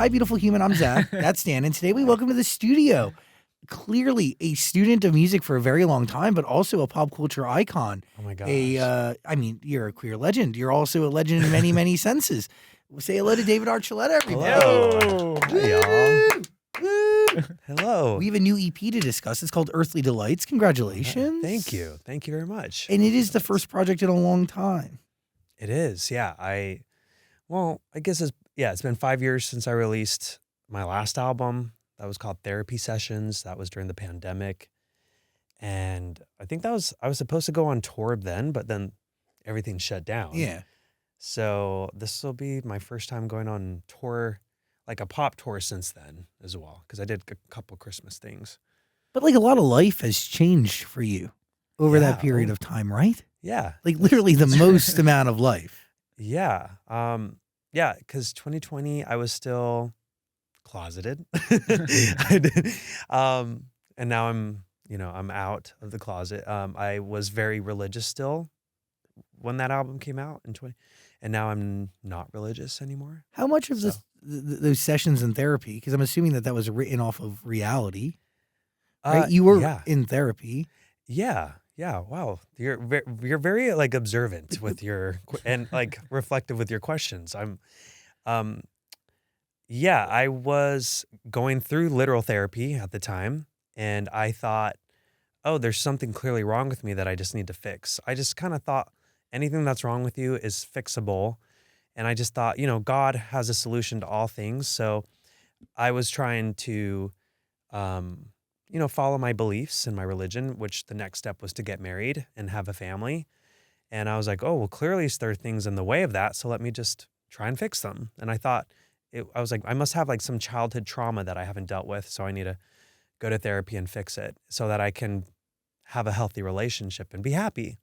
Hi, beautiful human. I'm Zach. That's Stan. And today we welcome to the studio, clearly a student of music for a very long time, but also a pop culture icon. Oh my gosh. I mean, you're a queer legend. You're also a legend in many, many senses. We'll say hello to David Archuleta, everybody. Hello. Hi, y'all. Woo! Hello. We have a new EP to discuss. It's called Earthly Delights. Congratulations. Thank you. Thank you very much. And it is the first project in a long time. It is. Yeah. I guess it's been 5 years since I released my last album. That was called Therapy Sessions. That was during the pandemic. And I think I was supposed to go on tour then, but then everything shut down. Yeah. So this will be my first time going on tour, like a pop tour since then as well, because I did a couple Christmas things. But like a lot of life has changed for you over Yeah. that period of time, right? Yeah. Like literally the most amount of life. Yeah. Yeah, because 2020 I was still closeted. And now I'm out of the closet. I was very religious still when that album came out in 20, and now I'm not religious anymore. How much of those sessions in therapy, because I'm assuming that was written off of reality, right? You were in therapy. Yeah. Wow. You're very like observant with your and like reflective with your questions. I was going through literal therapy at the time, and I thought, oh, there's something clearly wrong with me that I just need to fix. I just kind of thought anything that's wrong with you is fixable. And I just thought, God has a solution to all things. So I was trying to, follow my beliefs and my religion, which the next step was to get married and have a family. And I was like, oh, well, clearly there are things in the way of that. So let me just try and fix them. And I thought, I was like, I must have like some childhood trauma that I haven't dealt with. So I need to go to therapy and fix it so that I can have a healthy relationship and be happy.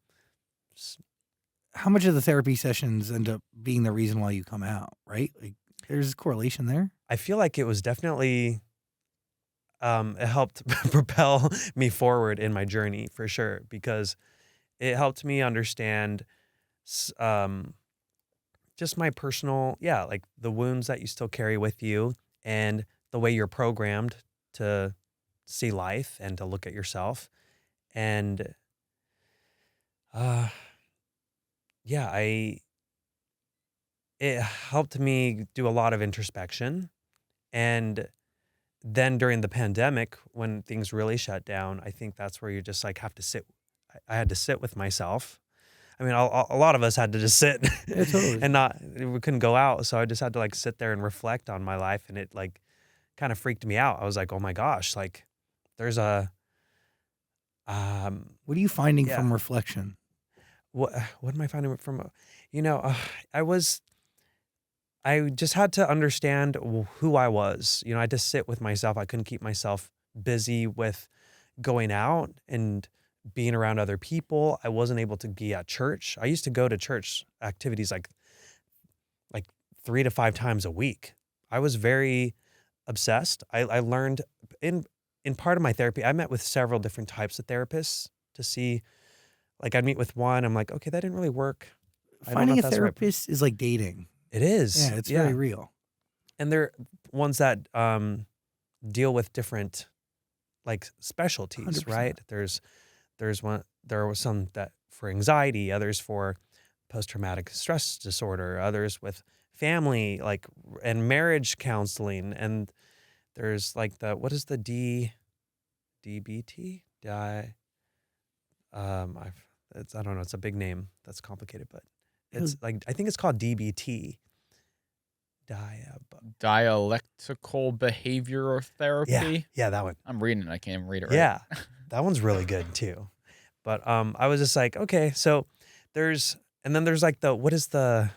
How much of the therapy sessions end up being the reason why you come out, right? Like there's a correlation there. I feel like it was definitely, it helped propel me forward in my journey for sure, because it helped me understand just my personal, like the wounds that you still carry with you and the way you're programmed to see life and to look at yourself. And it helped me do a lot of introspection. And then during the pandemic, when things really shut down, I think that's where you just like have to sit. I had to sit with myself. I mean, a lot of us had to just sit totally. and we couldn't go out. So I just had to like sit there and reflect on my life. And it like kind of freaked me out. I was like, oh my gosh, like there's a, what are you finding from reflection? What am I finding from, I just had to understand who I was. I had to sit with myself. I couldn't keep myself busy with going out and being around other people. I wasn't able to be at church. I used to go to church activities like 3 to 5 times a week. I was very obsessed. I learned in part of my therapy, I met with several different types of therapists to see, like I'd meet with one, I'm like, okay, that didn't really work. Finding a therapist is like dating. It is. Yeah, it's very real. And they're ones that deal with different like specialties, 100%. right? There were some that for anxiety, others for post-traumatic stress disorder, others with family and marriage counseling, and there's like what is the DBT? I don't know, it's a big name that's complicated, but it's like I think it's called DBT. Dialectical behavioral therapy. Yeah, that one. I'm reading it. I can't even read it right. Yeah, that one's really good too. But I was just like, okay, so there's like what is the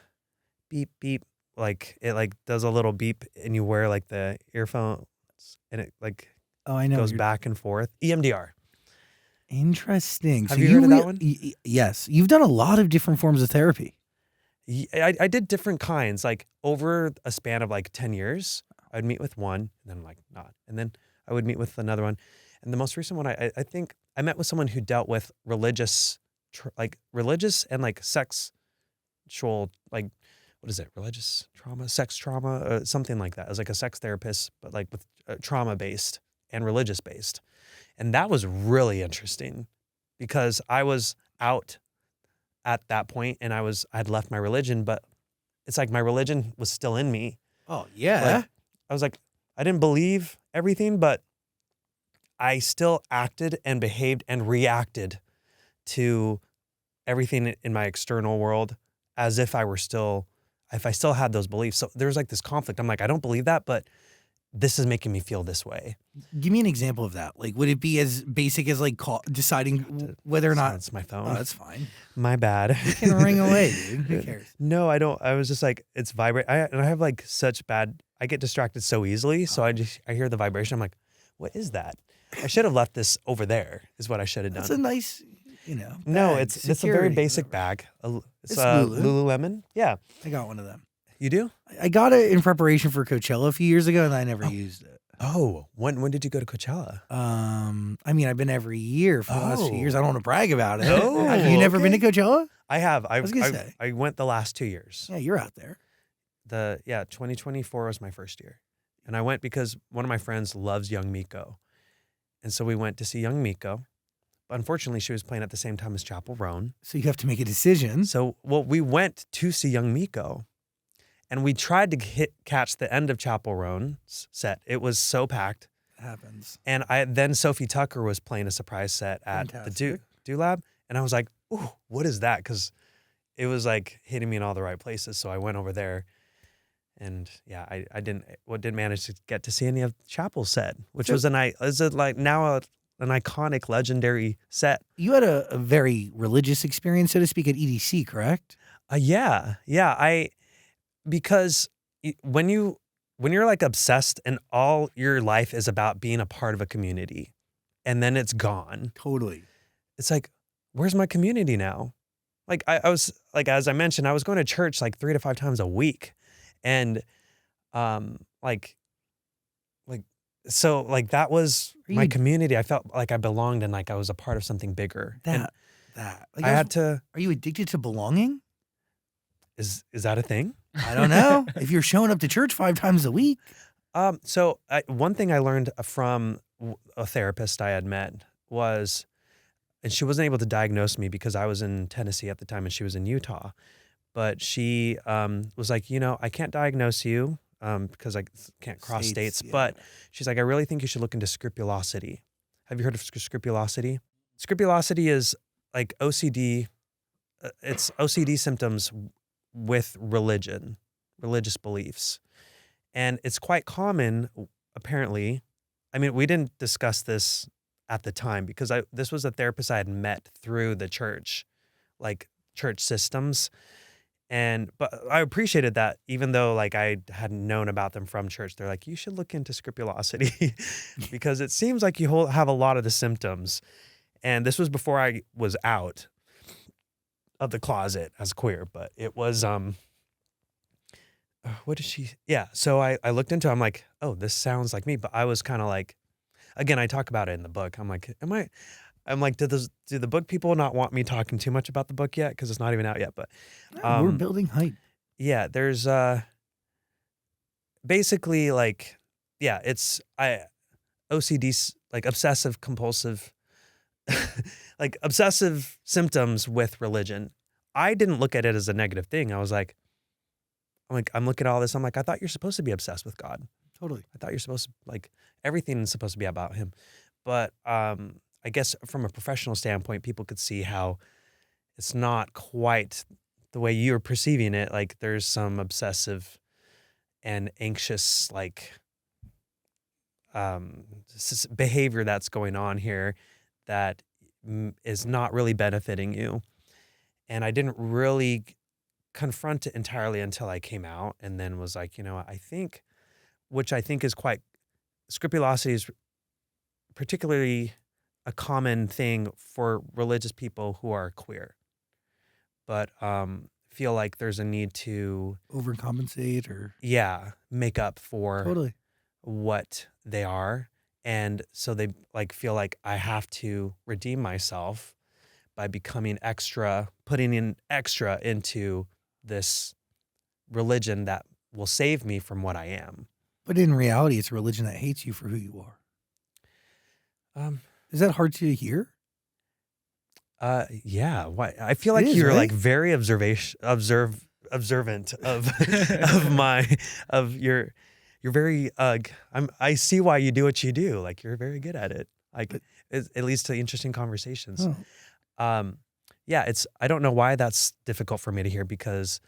beep beep? Like it like does a little beep and you wear like the earphones and it like I know goes back and forth. EMDR. Interesting. Have you heard of that one? Yes, you've done a lot of different forms of therapy. I did different kinds, like over a span of like 10 years, I'd meet with one and then like not. And then I would meet with another one. And the most recent one, I think I met with someone who dealt with religious and like sexual, like what is it? Religious trauma, sex trauma, something like that. I was like a sex therapist, but like with trauma based and religious based. And that was really interesting because I was out at that point and I'd left my religion, but it's like my religion was still in me. Oh, yeah. Like, I was like, I didn't believe everything, but I still acted and behaved and reacted to everything in my external world as if I still had those beliefs. So there's like this conflict. I'm like, I don't believe that, but this is making me feel this way. Give me an example of that. Like, would it be as basic as like deciding whether or not? It's my phone. Oh, that's fine. My bad. It can ring away, dude. Who cares? No, I don't. I was just like, it's vibrate. And I have like such bad, I get distracted so easily. So I hear the vibration. I'm like, what is that? I should have left this over there is what I should have done. That's a nice, No, bag, it's a very security, basic whatever. bag. It's Lulu. Lululemon. Yeah. I got one of them. You do? I got it in preparation for Coachella a few years ago, and I never used it. Oh, when did you go to Coachella? I mean, I've been every year for the last few years. I don't want to brag about it. Oh, Have you never been to Coachella? I have. I was gonna say. I went the last 2 years. Yeah, you're out there. 2024 was my first year. And I went because one of my friends loves Young Miko. And so we went to see Young Miko. But unfortunately, she was playing at the same time as Chapel Roan. So you have to make a decision. So, we went to see Young Miko. And we tried to catch the end of Chapel Roan's set. It was so packed. It happens. And then Sophie Tucker was playing a surprise set at the Do Lab. And I was like, ooh, what is that? Because it was like hitting me in all the right places. So I went over there. And yeah, I didn't manage to get to see any of Chapel's set, which was an iconic, legendary set. You had a very religious experience, so to speak, at EDC, correct? Yeah. Because when you're like obsessed and all your life is about being a part of a community and then it's gone. Totally. It's like, where's my community now? Like I was like, as I mentioned, I was going to church like 3 to 5 times a week. And so that was my community. I felt like I belonged and like I was a part of something bigger. Like Are you addicted to belonging? Is that a thing? I don't know. If you're showing up to church 5 times a week. So one thing I learned from a therapist I had met was, and she wasn't able to diagnose me because I was in Tennessee at the time and she was in Utah. But she was like, I can't diagnose you because I can't cross states. Yeah. But she's like, I really think you should look into scrupulosity. Have you heard of scrupulosity? Scrupulosity is like OCD. It's OCD symptoms with religious beliefs. And it's quite common, apparently. I mean, we didn't discuss this at the time because this was a therapist I had met through the church, like church systems. But I appreciated that, even though like I hadn't known about them from church. They're like, you should look into scrupulosity because it seems like you have a lot of the symptoms. And this was before I was out of the closet as queer, but it was, so I looked into it. I'm like, oh, this sounds like me. But I was kind of like, again, I talk about it in the book. I'm like, do the book people not want me talking too much about the book yet? Because it's not even out yet. But we're building hype. Yeah, there's basically like, it's OCD, like obsessive compulsive, like obsessive symptoms with religion. I didn't look at it as a negative thing. I'm looking at all this. I'm like, I thought you're supposed to be obsessed with God. Totally. I thought you're supposed to, like, everything is supposed to be about him. But I guess from a professional standpoint, people could see how it's not quite the way you're perceiving it. Like there's some obsessive and anxious, like, behavior that's going on here that is not really benefiting you. And I didn't really confront it entirely until I came out and then was like, I think, which I think is quite, scrupulosity is particularly a common thing for religious people who are queer, but feel like there's a need to overcompensate or make up for totally what they are. And so they like feel like I have to redeem myself by becoming extra, putting in extra into this religion that will save me from what I am. But in reality, it's a religion that hates you for who you are. Is that hard to hear? Yeah. Why? I feel It like is, you're right? like very observant of your. You're very. I see why you do what you do. Like you're very good at it. Like it leads to interesting conversations. Oh. Yeah. I don't know why that's difficult for me to hear because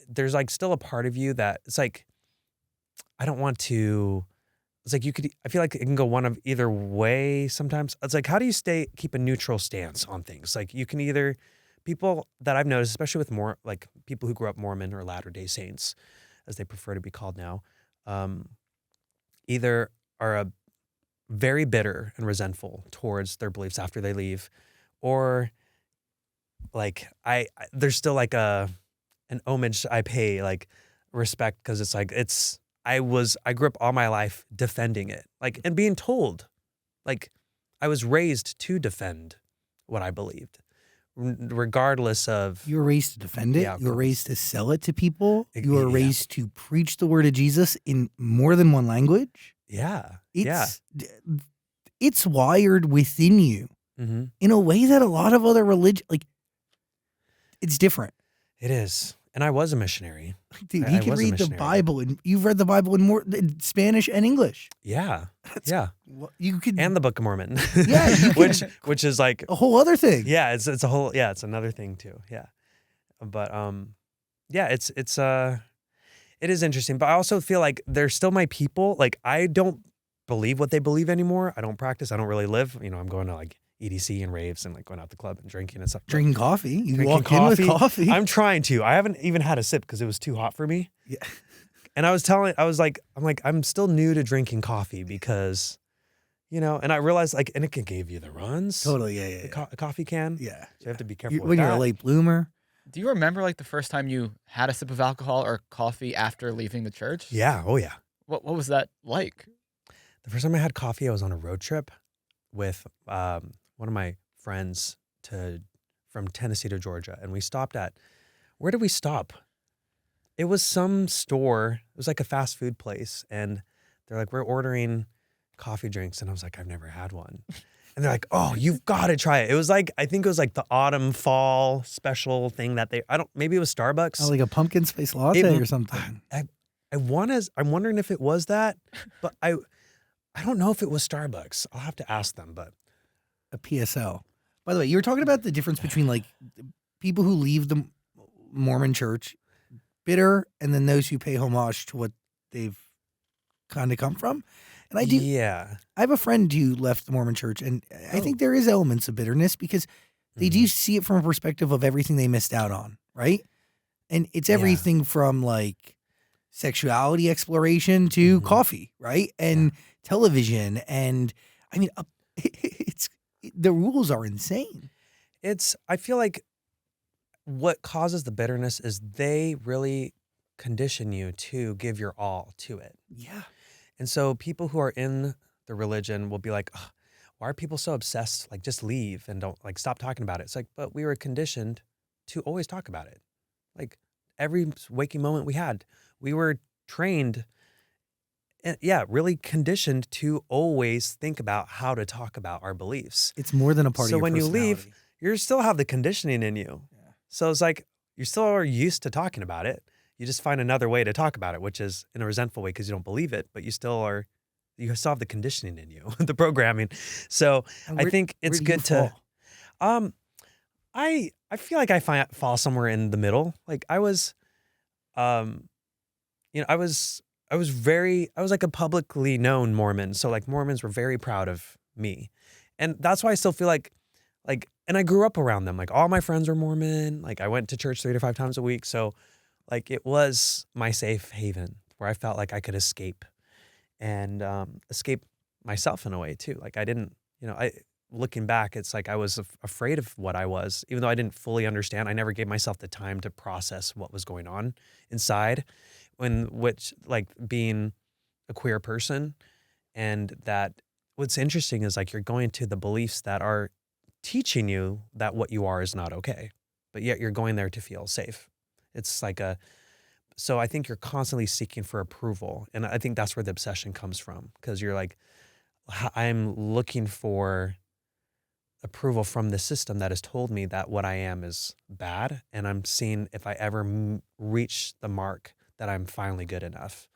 there's like still a part of you that it's like I don't want to. It's like I feel like it can go one of either way sometimes. It's like, how do you keep a neutral stance on things? Like you can either, people that I've noticed, especially with more like people who grew up Mormon or Latter-day Saints, as they prefer to be called now, either are very bitter and resentful towards their beliefs after they leave, or like there's still like an homage I pay, like respect, because it's like I grew up all my life defending it, like, and being told, like, I was raised to defend what I believed, regardless of. You were raised to defend it. Yeah, of You were course. raised to sell it to people. You were Yeah. raised to preach the word of Jesus in more than one language. Yeah. It's wired within you Mm-hmm. in a way that a lot of other religion, like, it's different. It is. And I was a missionary. Dude, I he can was a read the missionary. Bible, and you've read the Bible in Spanish and English. Yeah. Yeah. You could, And the Book of Mormon. Yeah, you can- which is like, a whole other thing. yeah, it's a whole, yeah, it's another thing too. Yeah. But, yeah, it is interesting, but I also feel like they're still my people. Like I don't believe what they believe anymore. I don't practice. I don't really live, I'm going to like EDC and raves and like going out to the club and drinking and stuff. Drinking coffee. You Drinking walk in with coffee. I'm trying to. I haven't even had a sip because it was too hot for me. Yeah. And I'm still new to drinking coffee because, and I realized like, and it can give you the runs. Totally. Yeah. A coffee can. Yeah. So you have to be careful When with you're that. a late bloomer. Do you remember like the first time you had a sip of alcohol or coffee after leaving the church? Yeah. Oh yeah. What was that like? The first time I had coffee, I was on a road trip with one of my friends from Tennessee to Georgia, and we stopped at, where did we stop? It was some store. It was like a fast food place, and they're like, we're ordering coffee drinks, and I was like, I've never had one. And they're like, oh, you've got to try it. It was like, I think it was like the autumn fall special thing that maybe it was Starbucks. Oh, like a pumpkin spice latte or something. I'm wondering if it was that, but I don't know if it was Starbucks. I'll have to ask them, but. A PSL. By the way, you were talking about the difference between like people who leave the Mormon church bitter and then those who pay homage to what they've kind of come from. And I do. Yeah. I have a friend who left the Mormon church, and I think there is elements of bitterness because they do see it from a perspective of everything they missed out on, right? And it's everything from like sexuality exploration to coffee, right? And television. And I mean, the rules are insane. I feel like what causes the bitterness is they really condition you to give your all to it. Yeah. And so people who are in the religion will be like, "Ugh, why are people so obsessed? Like, just leave and don't like stop talking about it." It's like, but we were conditioned to always talk about it. Like every waking moment we had, we were trained and really conditioned to always think about how to talk about our beliefs. It's more than a part of So your when you leave, personality. you still have the conditioning in you. Yeah. So it's like you still are used to talking about it. You just find another way to talk about it, which is in a resentful way because you don't believe it, but you still have the conditioning in you, the programming. So I think it's good to. I feel like I fall somewhere in the middle. Like I was, I was like a publicly known Mormon. So like Mormons were very proud of me. And that's why I still feel like, and I grew up around them. Like all my friends were Mormon. Like I went to church 3 to 5 times a week. So like it was my safe haven where I felt like I could escape and escape myself in a way too. Like I didn't, looking back, it's like I was afraid of what I was, even though I didn't fully understand. I never gave myself the time to process what was going on inside, which being a queer person. And that what's interesting is like you're going to the beliefs that are teaching you that what you are is not okay, but yet you're going there to feel safe. It's like so I think you're constantly seeking for approval. And I think that's where the obsession comes from, because you're like, I'm looking for approval from the system that has told me that what I am is bad. And I'm seeing if I ever reach the mark that I'm finally good enough.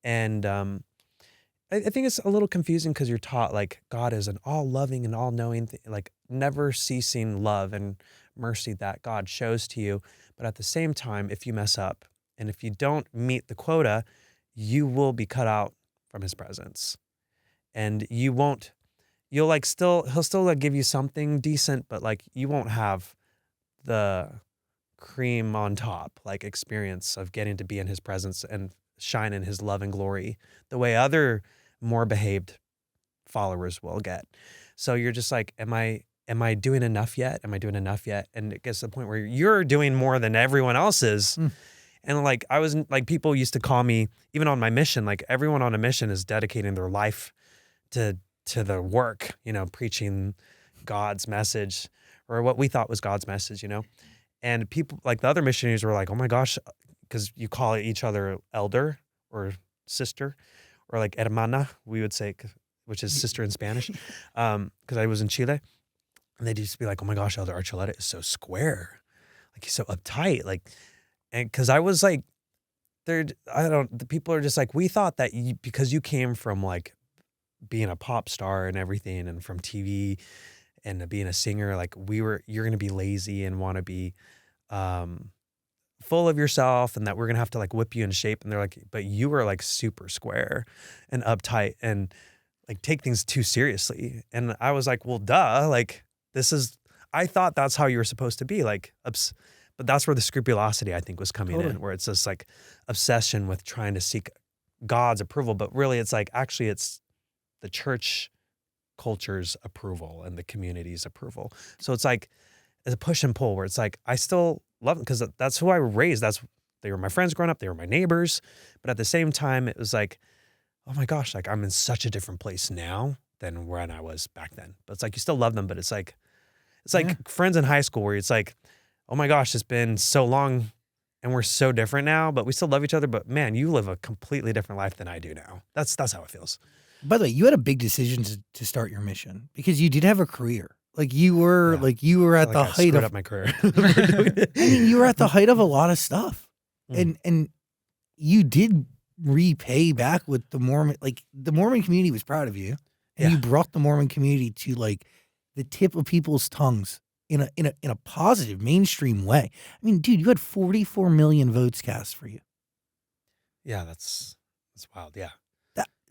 And I think it's a little confusing because you're taught like God is an all loving and all knowing, like never ceasing love and mercy that God shows to you. But at the same time, if you mess up and if you don't meet the quota, you will be cut out from his presence. And you won't, you'll like he'll still like give you something decent, but like you won't have the cream on top, like experience of getting to be in his presence and shine in his love and glory the way other more behaved followers will get. So you're just like, am I doing enough yet? Am I doing enough yet? And it gets to the point where you're doing more than everyone else is. And like, I was like, people used to call me, even on my mission, like everyone on a mission is dedicating their life to the work, you know, preaching God's message, or what we thought was God's message, you know? And people like the other missionaries were like, oh my gosh, because you call each other elder or sister, or like hermana, we would say, which is sister in Spanish, because I was in Chile. And they'd just be like, oh my gosh, Elder Archuleta is so square. Like he's so uptight. Like, and because I was like, the people are just like, we thought that because you came from like being a pop star and everything and from TV and being a singer, like you're going to be lazy and want to be full of yourself, and that we're going to have to like whip you in shape. And they're like, but you were like super square and uptight and like take things too seriously. And I was like, well, duh, like I thought that's how you were supposed to be, like, but that's where the scrupulosity I think was coming in, where it's this like obsession with trying to seek God's approval. But really it's like, actually it's the church culture's approval and the community's approval. So it's like, it's a push and pull where it's like, I still love them because that's who I was raised. They were my friends growing up. They were my neighbors. But at the same time, it was like, oh my gosh, like I'm in such a different place now than when I was back then. But it's like, you still love them, but it's like friends in high school where it's like, oh my gosh, it's been so long and we're so different now, but we still love each other. But man, you live a completely different life than I do now. That's how it feels. By the way, you had a big decision to start your mission because you did have a career. Like you were at the height of my career. I mean, you were at the height of a lot of stuff, and you did repay back with the Mormon. Like the Mormon community was proud of you, and you brought the Mormon community to like the tip of people's tongues in a positive mainstream way. I mean, dude, you had 44 million votes cast for you. Yeah, that's wild. Yeah,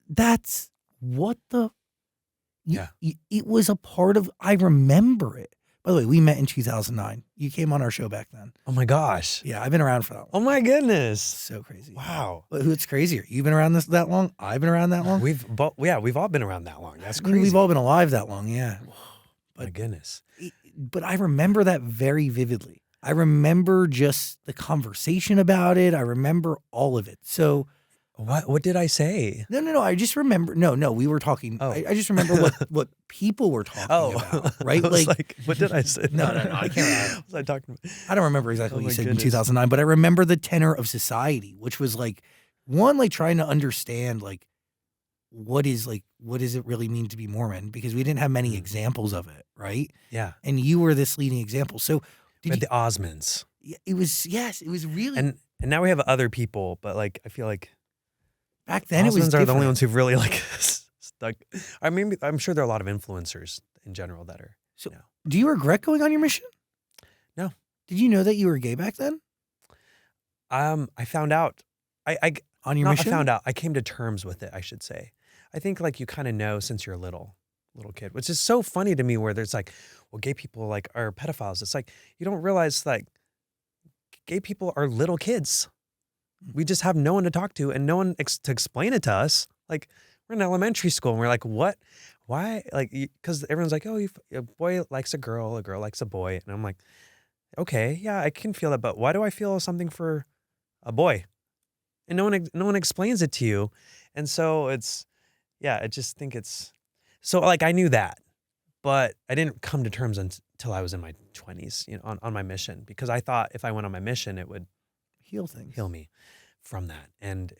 that's what the. It was a part of, I remember it. By the way, we met in 2009. You came on our show back then. Oh my gosh. Yeah, I've been around for that long. Oh my goodness. So crazy. Wow. But who's crazier? You've been around that long? I've been around that long? We've all been around that long. That's crazy. I mean, we've all been alive that long, yeah. But, my goodness. But I remember that very vividly. I remember just the conversation about it. I remember all of it. So what did I say? No. I just remember. No. We were talking. Oh. I just remember what people were talking about. Right? Like, what did I say? No. I can't remember. What was I talking about? I don't remember exactly what you said in 2009, but I remember the tenor of society, which was like like trying to understand like what does it really mean to be Mormon, because we didn't have many examples of it, right? Yeah. And you were this leading example. So the Osmonds. It was really, and now we have other people, but like I feel like. Back then, it was different. Are the only ones who've really like stuck. I mean, I'm sure there are a lot of influencers in general that are. So, do you regret going on your mission? No. Did you know that you were gay back then? I found out. On your mission? I found out. I came to terms with it, I should say. I think like you kind of know since you're a little kid, which is so funny to me. Where there's like, well, gay people like are pedophiles. It's like you don't realize like gay people are little kids. We just have no one to talk to and no one to explain it to us. Like we're in elementary school and we're like, what? Why? Like, because everyone's like, oh, a boy likes a girl likes a boy. And I'm like, okay, yeah, I can feel that. But why do I feel something for a boy? And no one explains it to you. And so I just think it's, so like I knew that, but I didn't come to terms until I was in my 20s, on my mission, because I thought if I went on my mission, it would heal things. Heal me. from that. And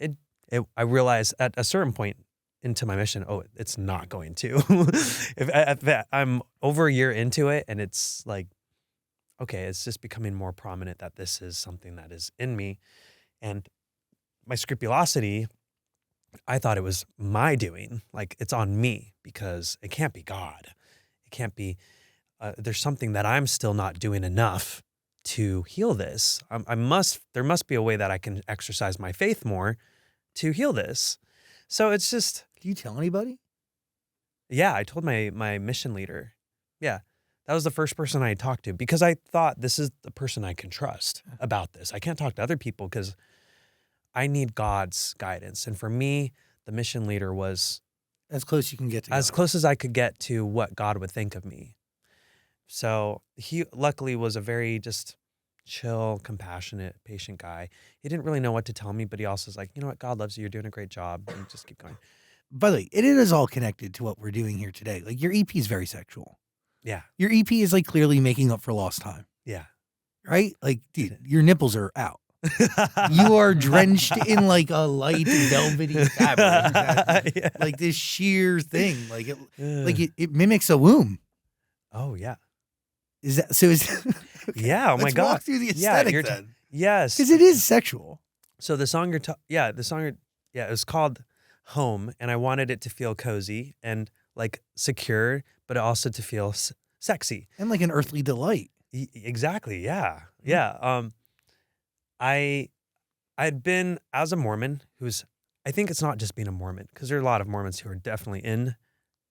I realized at a certain point into my mission, it's not going to. if I'm over a year into it and it's like, okay, it's just becoming more prominent that this is something that is in me. And my scrupulosity, I thought it was my doing, like it's on me because it can't be God. It can't be, there's something that I'm still not doing enough to heal this. There must be a way that I can exercise my faith more to heal this. So it's just. Do you tell anybody? Yeah, I told my mission leader. Yeah, that was the first person I talked to because I thought this is the person I can trust about this. I can't talk to other people because I need God's guidance. And for me, the mission leader was as close you can get to as God. close as I could get to what God would think of me. So he luckily was a very just chill, compassionate, patient guy. He didn't really know what to tell me, but he also was like, you know what, God loves you. You're doing a great job. And just keep going. By the way, it is all connected to what we're doing here today. Like your EP is very sexual. Yeah. Your EP is like clearly making up for lost time. Yeah. Right? Like, dude, your nipples are out. You are drenched in like a light velvety fabric. Yeah. Like this sheer thing. Like it mimics a womb. Oh yeah. Is that so? Is okay, yeah. Oh my let's God. walk through the aesthetic then. Yes. Because it is sexual. So the song it was called Home, and I wanted it to feel cozy and like secure, but also to feel sexy and like an earthly delight. Exactly. Yeah. Yeah. I'd been as a Mormon I think it's not just being a Mormon because there are a lot of Mormons who are definitely in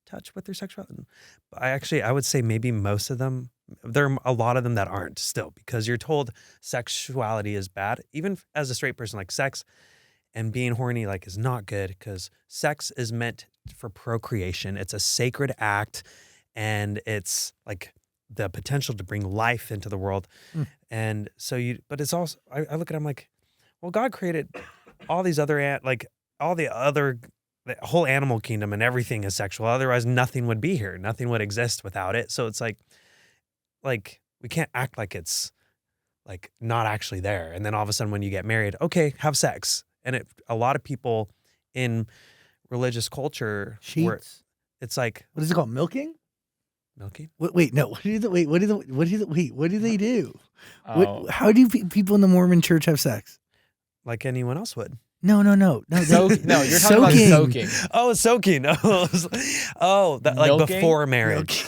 touch with their sexuality. But I would say maybe most of them, there are a lot of them that aren't still because you're told sexuality is bad. Even as a straight person, like sex and being horny like is not good because sex is meant for procreation. It's a sacred act and it's like the potential to bring life into the world. And so but it's also, I look at it, I'm like, well, God created all these other, the whole animal kingdom and everything is sexual. Otherwise nothing would be here. Nothing would exist without it. So it's like we can't act like it's like not actually there. And then all of a sudden when you get married, okay, have sex. And a lot of people in religious culture, Sheets. It's like, what is it called? Milking? Milking? Wait, no. What do they do? Oh. How do people in the Mormon church have sex? Like anyone else would. No. No, you're talking about soaking. Oh, soaking. Like Milking? before marriage.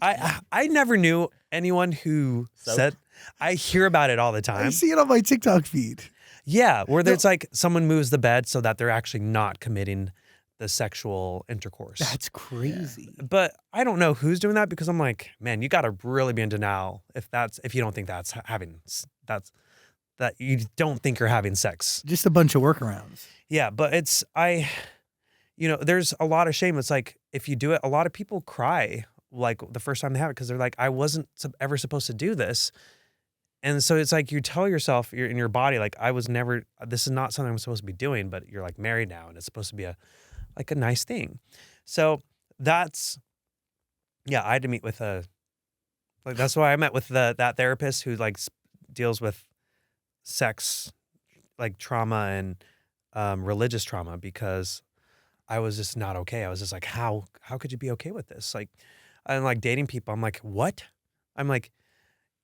I never knew anyone who said. I hear about it all the time. I see it on my TikTok feed. Yeah, where it's like someone moves the bed so that they're actually not committing the sexual intercourse. That's crazy. Yeah. But I don't know who's doing that because I'm like, man, you got to really be in denial if you don't think that you don't think you're having sex. Just a bunch of workarounds. Yeah, but there's a lot of shame. It's like if you do it, a lot of people cry like the first time they have it because they're like, I wasn't ever supposed to do this. And so it's like you tell yourself in your body, like this is not something I'm supposed to be doing, but you're like married now and it's supposed to be a nice thing. So I had to meet with that's why I met with that therapist who like deals with sex, like trauma and religious trauma, because I was just not okay. I was just like, how could you be okay with this? Like, and like dating people, I'm like, what? I'm like,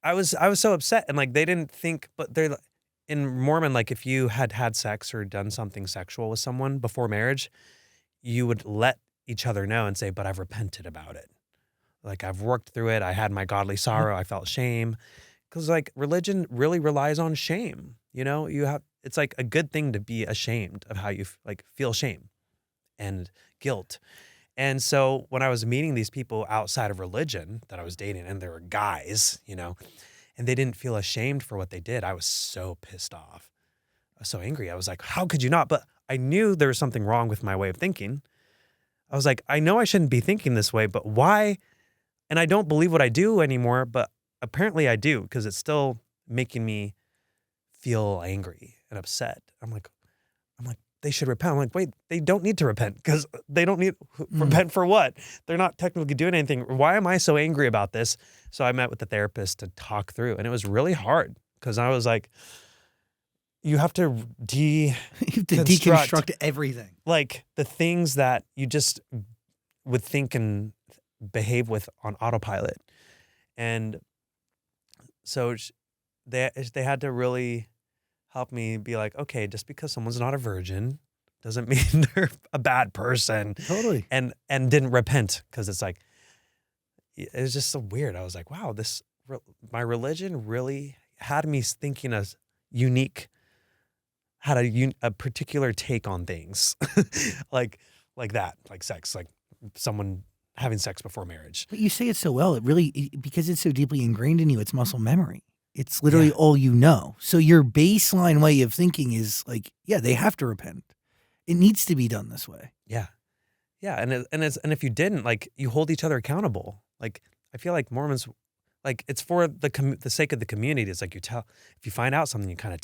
I was so upset, and like they didn't think, but they're in Mormon, like if you had sex or done something sexual with someone before marriage, you would let each other know and say, but I've repented about it. Like I've worked through it. I had my godly sorrow. I felt shame. Because like religion really relies on shame. It's like a good thing to be ashamed of how you like feel shame and guilt. And so when I was meeting these people outside of religion that I was dating, and there were guys, and they didn't feel ashamed for what they did, I was so pissed off. I was so angry. I was like, how could you not? But I knew there was something wrong with my way of thinking. I was like, I know I shouldn't be thinking this way, but why? And I don't believe what I do anymore, but apparently I do, because it's still making me feel angry and upset. I'm like, they should repent. I'm like, wait, they don't need to repent because they don't need repent for what? They're not technically doing anything. Why am I so angry about this? So I met with the therapist to talk through, and it was really hard because I was like, you have to You have to deconstruct everything. like the things that you just would think and behave with on autopilot. And so they had to really help me be like, okay, just because someone's not a virgin doesn't mean they're a bad person. Totally. And didn't repent, because it's like, it was just so weird. I was like, wow, my religion really had me thinking had a particular take on things, like that, like sex, like someone having sex before marriage. But you say it so well. Because it's so deeply ingrained in you, it's muscle memory. It's literally all you know. So your baseline way of thinking is like, yeah, they have to repent. It needs to be done this way. Yeah. Yeah. And if you didn't, like, you hold each other accountable. Like, I feel like Mormons, like, it's for the sake of the community. It's like if you find out something, you kind of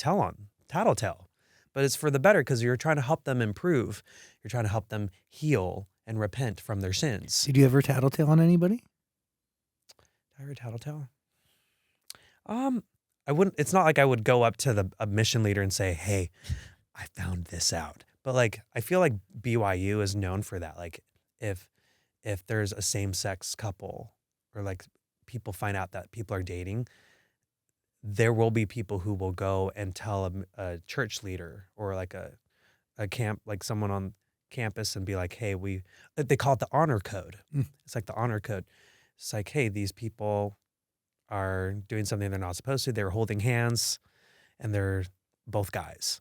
tattletale. But it's for the better, because you're trying to help them improve. You're trying to help them heal and repent from their sins. Did you ever tattletale on anybody? Did I ever tattletale? I wouldn't. It's not like I would go up to a mission leader and say, "Hey, I found this out." But like, I feel like BYU is known for that. Like, if there's a same-sex couple, or like people find out that people are dating, there will be people who will go and tell a church leader, or like a camp, like someone on campus, and be like, hey, they call it the honor code. It's like the honor code. It's like, hey, these people are doing something they're not supposed to. They're holding hands, and they're both guys,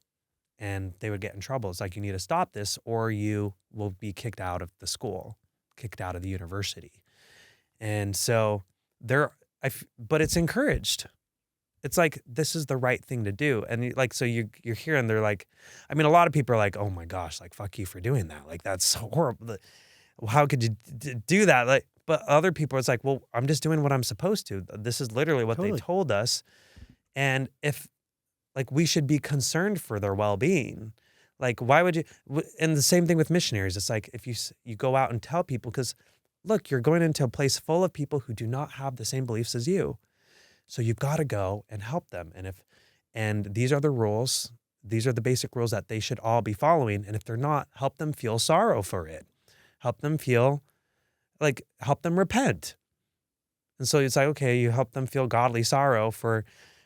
and they would get in trouble. It's like, you need to stop this, or you will be kicked out of the school, kicked out of the university. And so but it's encouraged. It's like, this is the right thing to do. And like, so you're hearing, they're like, I mean, a lot of people are like, oh my gosh, like, fuck you for doing that. Like, that's so horrible. How could you do that? Like, but other people, it's like, well, I'm just doing what I'm supposed to. This is literally what they told us. And if, like, we should be concerned for their well-being. Like, why would you? And the same thing with missionaries. It's like, if you go out and tell people, because look, you're going into a place full of people who do not have the same beliefs as you. So you've got to go and help them. And these are the rules. These are the basic rules that they should all be following. And if they're not, help them feel sorrow for it. Help them repent. And so it's like, okay, you help them feel godly sorrow for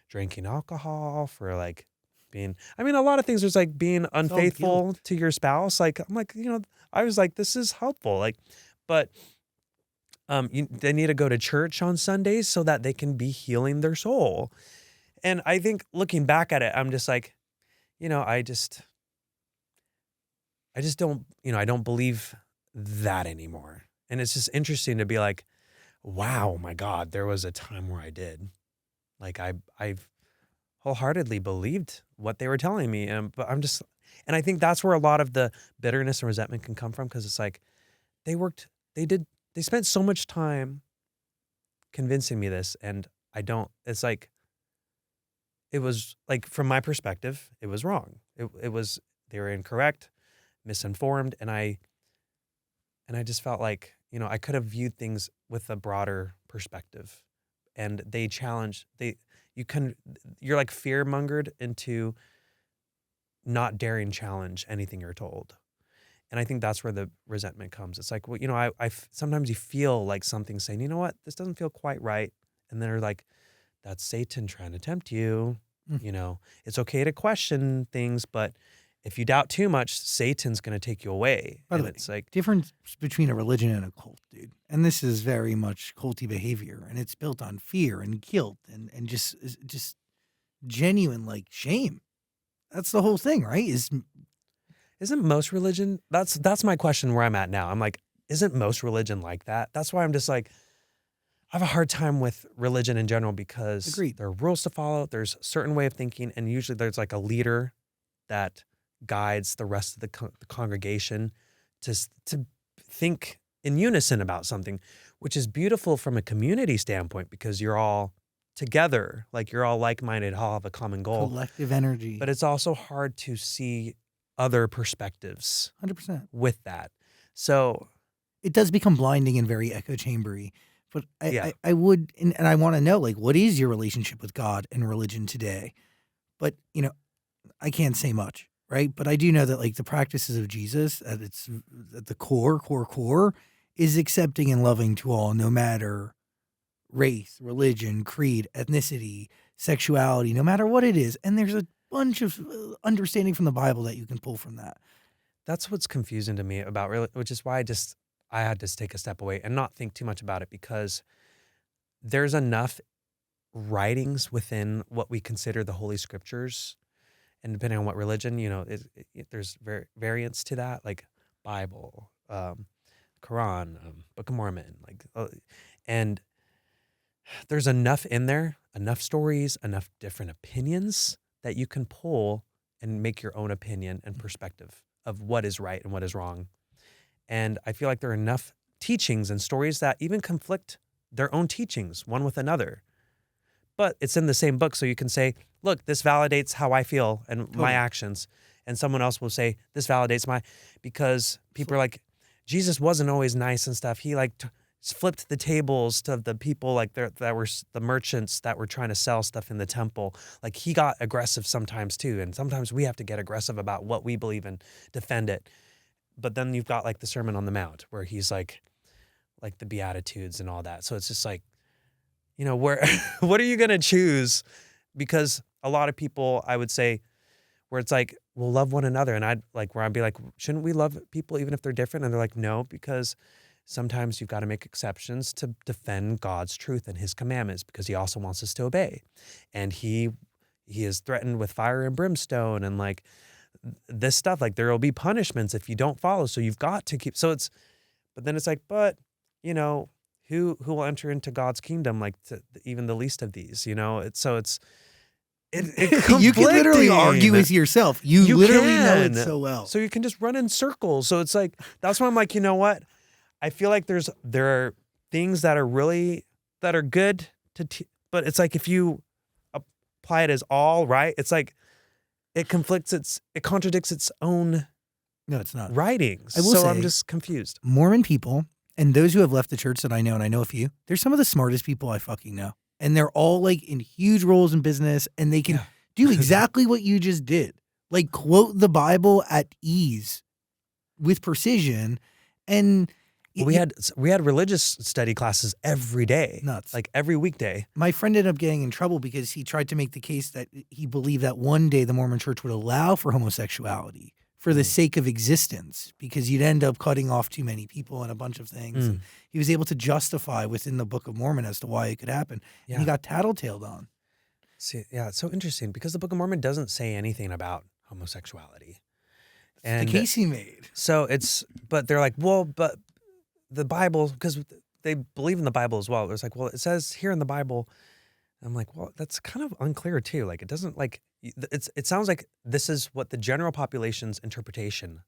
drinking alcohol, for like being, I mean, a lot of things. There's like being unfaithful to your spouse. Like, I'm like, I was like, this is helpful. Like, but they need to go to church on Sundays so that they can be healing their soul. And I think looking back at it, I'm just like, I just don't, I don't believe that anymore. And it's just interesting to be like, wow, my God, there was a time where I did. Like, I've wholeheartely believed what they were telling me. But and I think that's where a lot of the bitterness and resentment can come from, because it's like, they spent so much time convincing me this, and it's like, it was like, from my perspective, it was wrong. They were incorrect, misinformed. And I just felt like, I could have viewed things with a broader perspective, and you're like fear-mongered into not daring challenge anything you're told. And I think that's where the resentment comes. It's like, well, sometimes you feel like something saying, you know what, this doesn't feel quite right. And they're like, that's Satan trying to tempt you. It's okay to question things, but if you doubt too much, Satan's going to take you away. By the way, it's like, difference between a religion and a cult, dude. And this is very much culty behavior, and it's built on fear and guilt and just genuine, like, shame. That's the whole thing, right? Isn't most religion, that's my question where I'm at now. I'm like, isn't most religion like that? That's why I'm just like, I have a hard time with religion in general, because there are rules to follow. There's a certain way of thinking. And usually there's like a leader that guides the rest of the congregation to think in unison about something, which is beautiful from a community standpoint, because you're all together, like, you're all like-minded, all have a common goal. Collective energy. But it's also hard to see other perspectives 100% with that. So it does become blinding and very echo chambery. But I would, and I want to know, like, what is your relationship with God and religion today? But, I can't say much, right? But I do know that like the practices of Jesus at the core is accepting and loving to all, no matter race, religion, creed, ethnicity, sexuality, no matter what it is. And there's a bunch of understanding from the Bible that you can pull from that. That's what's confusing to me about which is why I had to take a step away and not think too much about it, because there's enough writings within what we consider the Holy Scriptures, and depending on what religion, there's variants to that, like Bible, Quran, Book of Mormon, and there's enough in there, enough stories, enough different opinions that you can pull and make your own opinion and perspective of what is right and what is wrong. And I feel like there are enough teachings and stories that even conflict their own teachings one with another. But it's in the same book, so you can say, look, this validates how I feel and my actions. And someone else will say, this validates because people are like, Jesus wasn't always nice and stuff. He flipped the tables to the people that were the merchants that were trying to sell stuff in the temple. Like, he got aggressive sometimes too. And sometimes we have to get aggressive about what we believe and defend it. But then you've got like the Sermon on the Mount where he's like the Beatitudes and all that. So it's just like, where, what are you going to choose? Because a lot of people, I would say, where it's like, we'll love one another. And I'd be like, shouldn't we love people even if they're different? And they're like, no, because sometimes you've got to make exceptions to defend God's truth and his commandments, because he also wants us to obey. And he is threatened with fire and brimstone and like this stuff. Like, there will be punishments if you don't follow. So you've got to keep, but then it's like, who will enter into God's kingdom, like even the least of these, It you can literally argue with yourself. You literally know it so well. So you can just run in circles. So it's like, that's why I'm like, you know what? I feel like there are things that are good but it's like if you apply it as all right, it's like it contradicts its own. No, it's not. Writings. I will say, I'm just confused. Mormon people and those who have left the church that I know, and I know a few, they're some of the smartest people I fucking know. And they're all like in huge roles in business, and they can do exactly what you just did. Like, quote the Bible at ease with precision. And we had religious study classes every day. Nuts. Like every weekday. My friend ended up getting in trouble because he tried to make the case that he believed that one day the Mormon church would allow for homosexuality for the sake of existence, because you'd end up cutting off too many people and a bunch of things. And he was able to justify within the Book of Mormon as to why it could happen. Yeah. And he got tattletaled on. See, yeah, it's so interesting because the Book of Mormon doesn't say anything about homosexuality. And the case he made. So but they're like, well, but the Bible, because they believe in the Bible as well. It's like, well, it says here in the Bible. I'm like, well, that's kind of unclear too. Like, it doesn't it sounds like this is what the general population's interpretation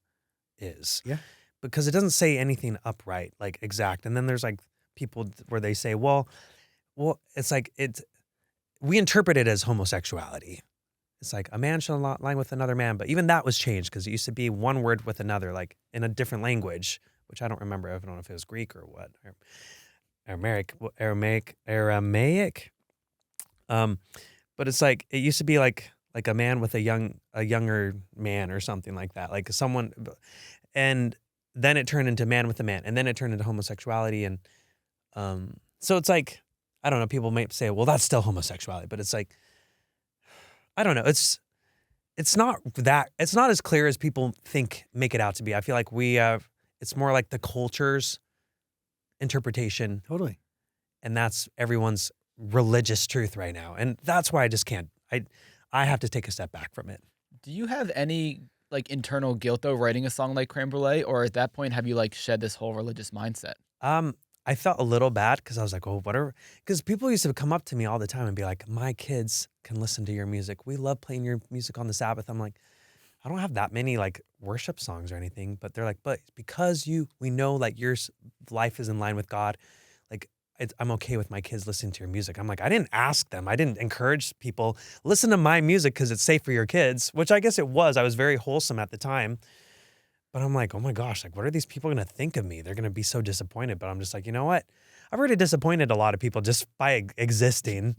is. Yeah. Because it doesn't say anything upright, like exact. And then there's like people where they say, well, it's like we interpret it as homosexuality. It's like a man shall not lie with another man. But even that was changed because it used to be one word with another, like in a different language, which I don't remember. I don't know if it was Greek or what. Aramaic. But it's like, it used to be like a man with a younger man or something like that, like someone, and then it turned into man with a man, and then it turned into homosexuality. And so it's like, I don't know, people might say, well, that's still homosexuality, but it's like, I don't know. It's not as clear as people make it out to be. I feel like it's more like the culture's interpretation. Totally. And that's everyone's religious truth right now. And that's why I just can't, I have to take a step back from it. Do you have any like internal guilt though writing a song like Creme Brulee, or at that point have you like shed this whole religious mindset? I felt a little bad because I was like, oh, whatever. Because people used to come up to me all the time and be like, my kids can listen to your music. We love playing your music on the Sabbath. I'm like, I don't have that many like worship songs or anything, but they're like, but because we know like your life is in line with God, like I'm okay with my kids listening to your music. I'm like, I didn't ask them. I didn't encourage people, listen to my music because it's safe for your kids, which I guess it was. I was very wholesome at the time. But I'm like, oh my gosh, like what are these people going to think of me? They're going to be so disappointed. But I'm just like, you know what? I've already disappointed a lot of people just by existing.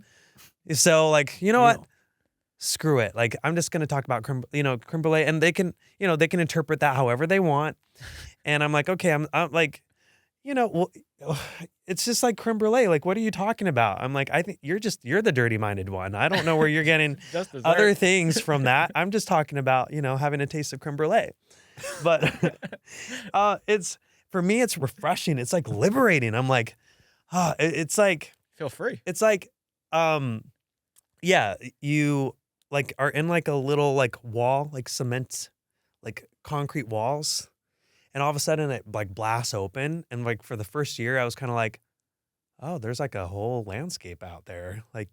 So like, you know what? screw it. Like, I'm just going to talk about creme brulee, and they can interpret that however they want. And I'm like, okay, I'm like, well, it's just like creme brulee. Like, what are you talking about? I'm like, I think you're the dirty-minded one. I don't know where you're getting other things from that. I'm just talking about, having a taste of creme brulee. But for me, it's refreshing. It's like liberating. I'm like, it's like, feel free. It's like, yeah, you like are in like a little like wall, like cement, like concrete walls. And all of a sudden it like blasts open. And like for the first year, I was kind of like, oh, there's like a whole landscape out there. Like,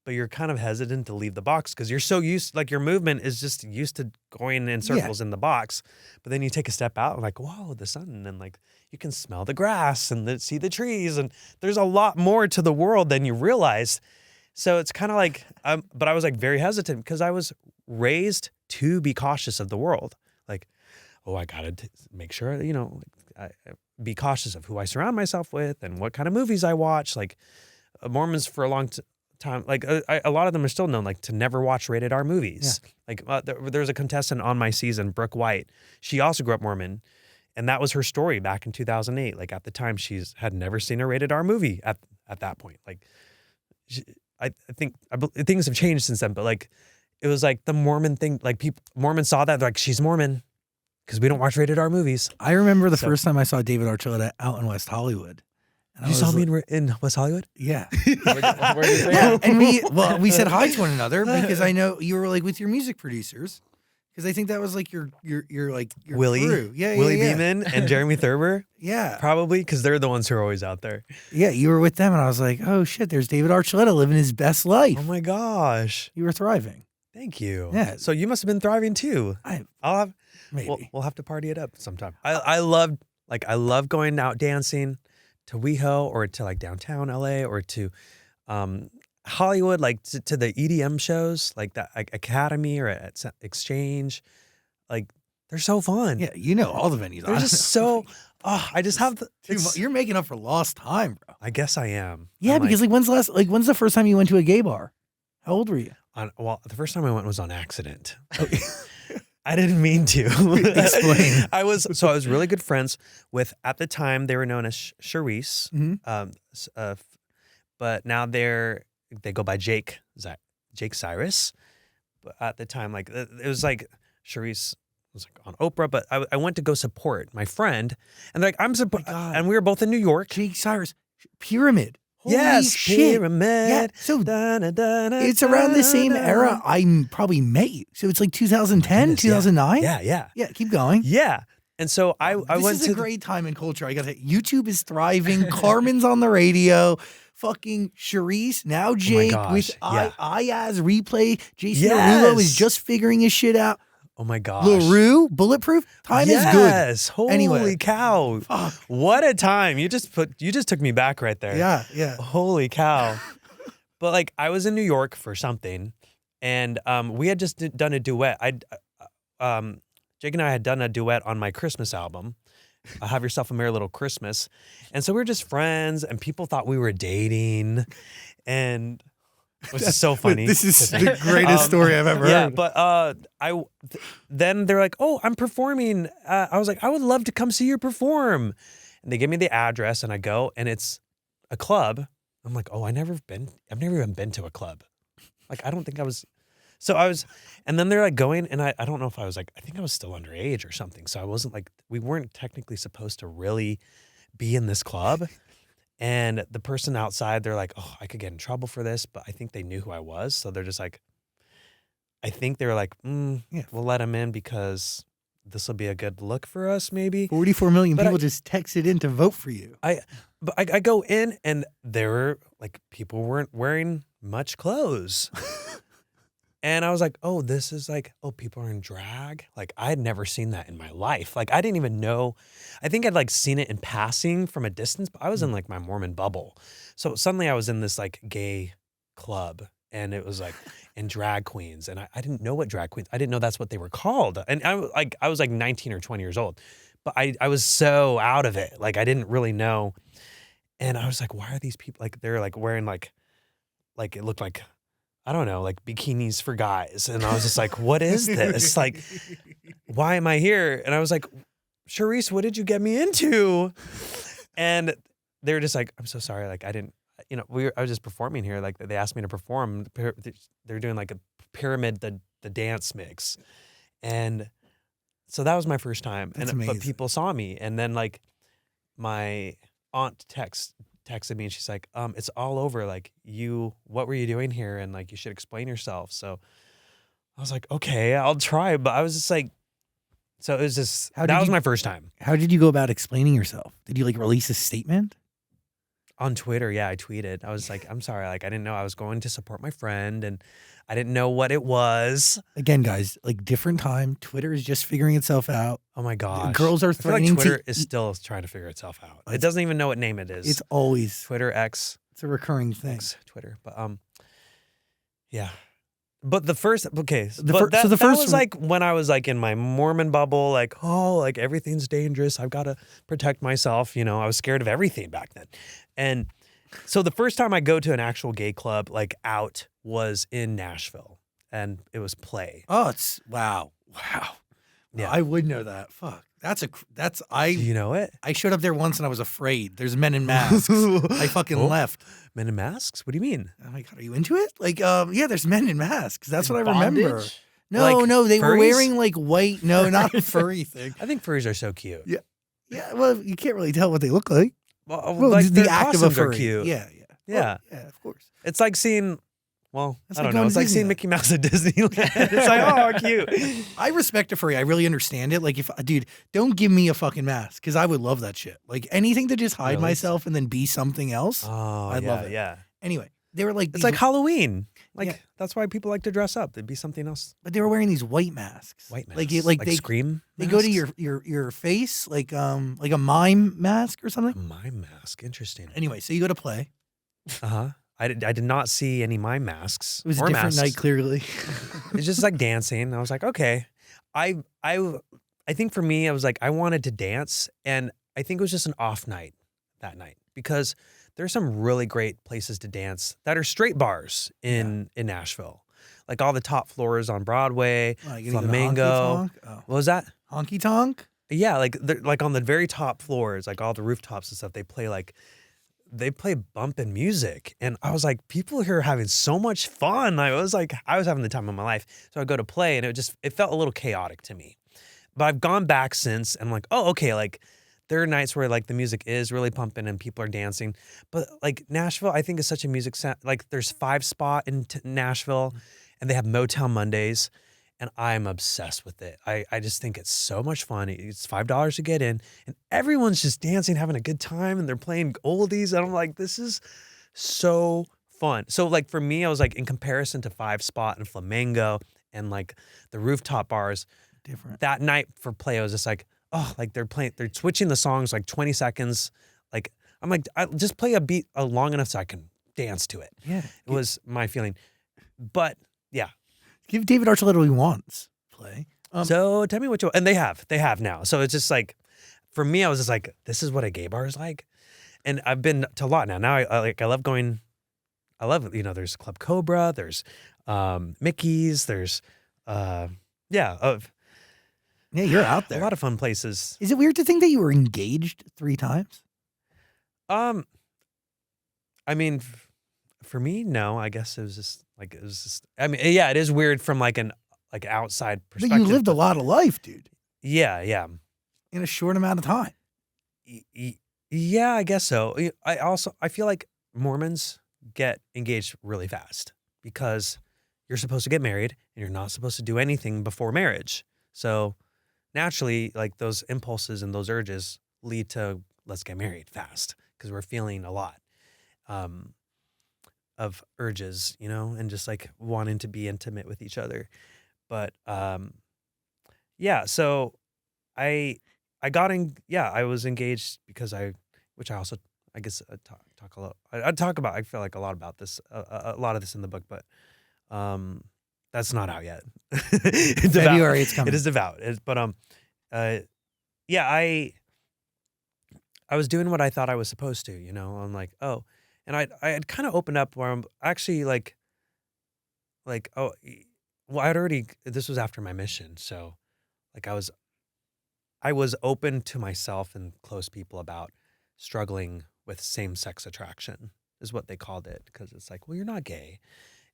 but you're kind of hesitant to leave the box because you're so used, like your movement is just used to going in circles in the box. But then you take a step out and like, whoa, the sun. And then like you can smell the grass and see the trees. And there's a lot more to the world than you realize. So it's kind of like, but I was like very hesitant because I was raised to be cautious of the world. Like, oh, I got to make sure, be cautious of who I surround myself with and what kind of movies I watch. Like Mormons for a long time, like a lot of them are still known like to never watch rated R movies. Yeah. Like there was a contestant on my season, Brooke White. She also grew up Mormon. And that was her story back in 2008. Like at the time, had never seen a rated R movie at that point. Like I think things have changed since then, but like it was like the Mormon thing. Like Mormons saw that, they're like, she's Mormon because we don't watch rated R movies. I remember the first time I saw David Archuleta out in West Hollywood. And you saw me in West Hollywood? Yeah. Where did you Yeah. And we said hi to one another because I know you were like with your music producers. Because I think that was like your Willie, crew. Yeah, Willie Beeman and Jeremy Thurber. Yeah. Probably because they're the ones who are always out there. Yeah, you were with them and I was like, oh shit, there's David Archuleta living his best life. Oh my gosh. You were thriving. Thank you. Yeah. So you must have been thriving too. Maybe. We'll have to party it up sometime. I love going out dancing to WeHo or to like downtown LA or to Hollywood, like to the EDM shows, like the Academy or at Exchange. Like they're so fun. Yeah, all the venues. They're just so. I just have you're making up for lost time, bro. I guess I am. Yeah, because when's the first time you went to a gay bar? How old were you? The first time I went was on accident. I didn't mean to. Explain. I was really good friends with, at the time they were known as Charisse, but now they go by Jake Cyrus. But at the time, like it was like Charisse was like on Oprah, but I went to go support my friend, and like and we were both in New York. Jake Cyrus, Pyramid. Holy shit. Pyramid. Yeah, so it's around the same era I probably met you. So it's like 2010, 2009? Yeah. Yeah, keep going. Yeah. And so I went to... This is a great time in culture. I got to say, YouTube is thriving. Carmen's on the radio. Fucking Charisse, now Jake with Ayaz replay. Jason Derulo is just figuring his shit out. Oh my gosh. LaRue, Bulletproof, time is good. Yes, holy anyway. cow. Fuck. What a time. You just took me back right there. Yeah. Holy cow. But like I was in New York for something and we had just done a duet. Jake and I had done a duet on my Christmas album. Have Yourself a Merry Little Christmas. And so we were just friends and people thought we were dating and which is so funny. This is the greatest story I've ever heard. Yeah, but then they're like, oh, I'm performing. I was like, I would love to come see you perform. And they give me the address and I go and it's a club. I'm like, oh, I've never even been to a club. Like, I don't think I was. So I was, and then they're like going and I don't know if I was like, I think I was still underage or something. So I wasn't like, we weren't technically supposed to really be in this club. And the person outside, they're like, oh, I could get in trouble for this, but I think they knew who I was. So they're just like, I think they were like, we'll let him in because this will be a good look for us, maybe. 44 million people just texted in to vote for you. I go in and there were like, people weren't wearing much clothes. And I was like, oh, this is like, oh, people are in drag. Like, I had never seen that in my life. Like, I didn't even know. I think I'd like seen it in passing from a distance, but I was in like my Mormon bubble. So suddenly I was in this like gay club and it was like in drag queens. And I didn't know what drag queens, I didn't know that's what they were called. And I was like 19 or 20 years old, but I was so out of it. Like, I didn't really know. And I was like, why are these people like, they're like wearing like it looked like, I don't know, like bikinis for guys. And I was just like, what is this? Like, why am I here? And I was like, Charisse, what did you get me into? And they were just like, I'm so sorry. Like, I didn't, I was just performing here. Like, they asked me to perform. They're doing like a pyramid, the dance mix. And so that was my first time. That's But amazing. people saw me. And then like my aunt texted me and she's like, it's all over. Like, what were you doing here? And like, you should explain yourself. So I was like, okay, I'll try. But I was just like, so it was just, that was my first time. How did you go about explaining yourself? Did you like release a statement? On Twitter, yeah, I tweeted. I was like, I'm sorry, like I didn't know I was going to support my friend and I didn't know what it was. Again, guys, like different time. Twitter is just figuring itself out. Oh my gosh. Girls are I feel like threatening Twitter to is still trying to figure itself out. It doesn't even know what name it is. It's always Twitter, X. It's a recurring thing. X, Twitter. But yeah. But the first, okay. The first was like when I was like in my Mormon bubble, like, oh, like everything's dangerous. I've got to protect myself. I was scared of everything back then. And so the first time I go to an actual gay club, like out, was in Nashville, and it was Play. Oh, wow. Yeah, I would know that. Fuck. Do you know it? I showed up there once and I was afraid. There's men in masks. I fucking left. Men in masks? What do you mean? Oh my God, are you into it? Like, yeah, there's men in masks. That's what I Bondage? remember. No, Like no, they were furries? wearing like white. No, not a furry thing. I think furries are so cute. Yeah. Yeah, well, you can't really tell what they look like. Well, Well, like the their act of a costumes are furry. cute. Yeah. Yeah. Well, yeah, of course. It's like seeing, That's I like don't know. going It's to like seeing Disneyland. Mickey Mouse at Disneyland. It's like, oh, cute. I respect a furry. I really understand it. Like, dude, don't give me a fucking mask because I would love that shit. Like, anything to just hide Really? myself and then be something else. Oh, I love it. Yeah. Anyway, they were like, It's like Halloween. Like, Yeah. that's why people like to dress up. They'd be something else. but they were wearing these white masks. White masks. Like they Scream They go to masks? your face like a mime mask or A something. mime mask. Interesting. Anyway, so you go to Play. Uh-huh. I did not see any mime masks. It was a or different masks. night, clearly. It's just like dancing. I was like, okay. I think for me, I was like, I wanted to dance, and I think it was just an off night that night because there's some really great places to dance that are straight bars in Nashville. Like all the top floors on Broadway, Like, you gonna go to Flamingo. Honky Tonk? Oh. What was that? Honky Tonk? Yeah, like like on the very top floors, like all the rooftops and stuff, they play bumping music. And I was like, people here are having so much fun. I was having the time of my life. So I go to Play and it felt a little chaotic to me. But I've gone back since and I'm like, oh, okay, like there are nights where like the music is really pumping and people are dancing. But like Nashville, I think is such a music sound. Like there's 5 Spot in Nashville and they have Motown Mondays. And I'm obsessed with it. I just think it's so much fun. It's $5 to get in, and everyone's just dancing, having a good time, and they're playing oldies. And I'm like, this is so fun. So like for me, I was like, in comparison to 5 Spot and Flamingo and like the rooftop bars, Different. that night for Play, I was just like, oh, like they're switching the songs like 20 seconds. Like I'm like, I just play a beat long enough so I can dance to it. Yeah. It was my feeling, but yeah. Give David Archuleta what he wants. Play. So tell me what you, and they have now. So it's just like, for me, I was just like, this is what a gay bar is like. And I've been to a lot now. Now I love going, there's Club Cobra, there's Mickey's, there's, Yeah, you're out a there. lot of fun places. Is it weird to think that you were engaged 3 times? I mean, for me, no, I guess it was just, I mean, yeah, it is weird from like an outside But perspective. you lived a lot of life, dude, Yeah. in a short amount of time. Yeah, I guess so. I feel like Mormons get engaged really fast because you're supposed to get married and you're not supposed to do anything before marriage. So naturally, like those impulses and those urges lead to let's get married fast because we're feeling a lot of urges, and just like wanting to be intimate with each other. But yeah, so I was engaged because which I also, I guess, talk a lot. I talk about, I feel like a lot about this, a lot of this in the book, but that's not out yet. It's February, it's coming. It is devout. But yeah, I was doing what I thought I was supposed to, I'm like, oh, and I had kind of opened up where I'm actually like, like, oh, well, this was after my mission. So like I was open to myself and close people about struggling with same-sex attraction is what they called it. Because it's like, well, you're not gay.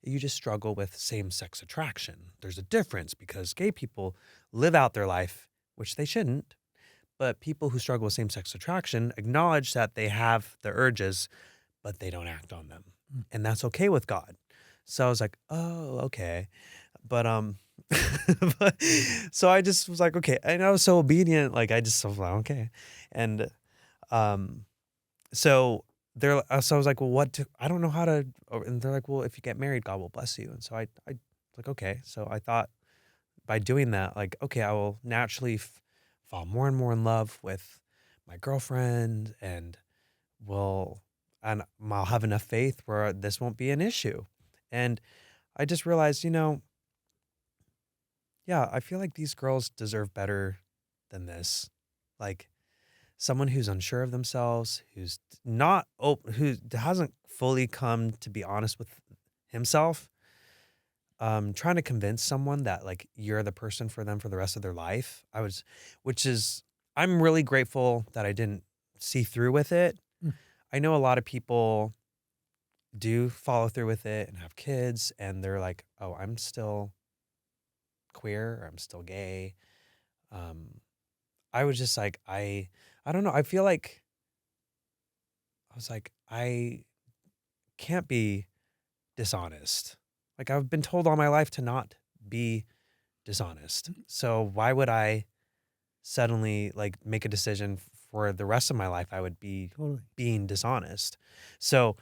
You just struggle with same-sex attraction. There's a difference because gay people live out their life, which they shouldn't. But people who struggle with same-sex attraction acknowledge that they have the urges, but they don't act on them. And that's okay with God. So I was like, oh, okay. But but, so I just was like, okay. And I was so obedient. Like I just was like, okay. And so so I was like, well, I don't know how to, and they're like, well, if you get married, God will bless you. And so I was like, okay. So I thought by doing that, like, okay, I will naturally fall more and more in love with my girlfriend and I'll have enough faith where this won't be an issue. And I just realized, yeah, I feel like these girls deserve better than this. Like someone who's unsure of themselves, who's not open, who hasn't fully come to be honest with himself, trying to convince someone that like you're the person for them for the rest of their life. I'm really grateful that I didn't see through with it. I know a lot of people do follow through with it and have kids and they're like, oh, I'm still queer or I'm still gay. I was just like, I don't know. I feel like I was like, I can't be dishonest. Like I've been told all my life to not be dishonest. So why would I suddenly like make a decision for the rest of my life? I would be being dishonest. So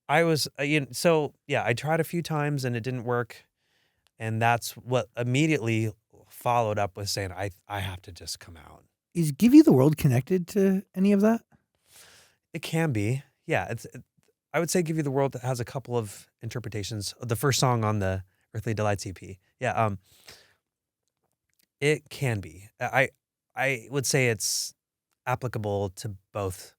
I was, I tried a few times and it didn't work. And that's what immediately followed up with saying, I have to just come out. Is Give You the World connected to any of that? It can be. Yeah. I would say Give You the World has a couple of interpretations. The first song on the Earthly Delights EP. Yeah. It can be. I would say it's applicable to both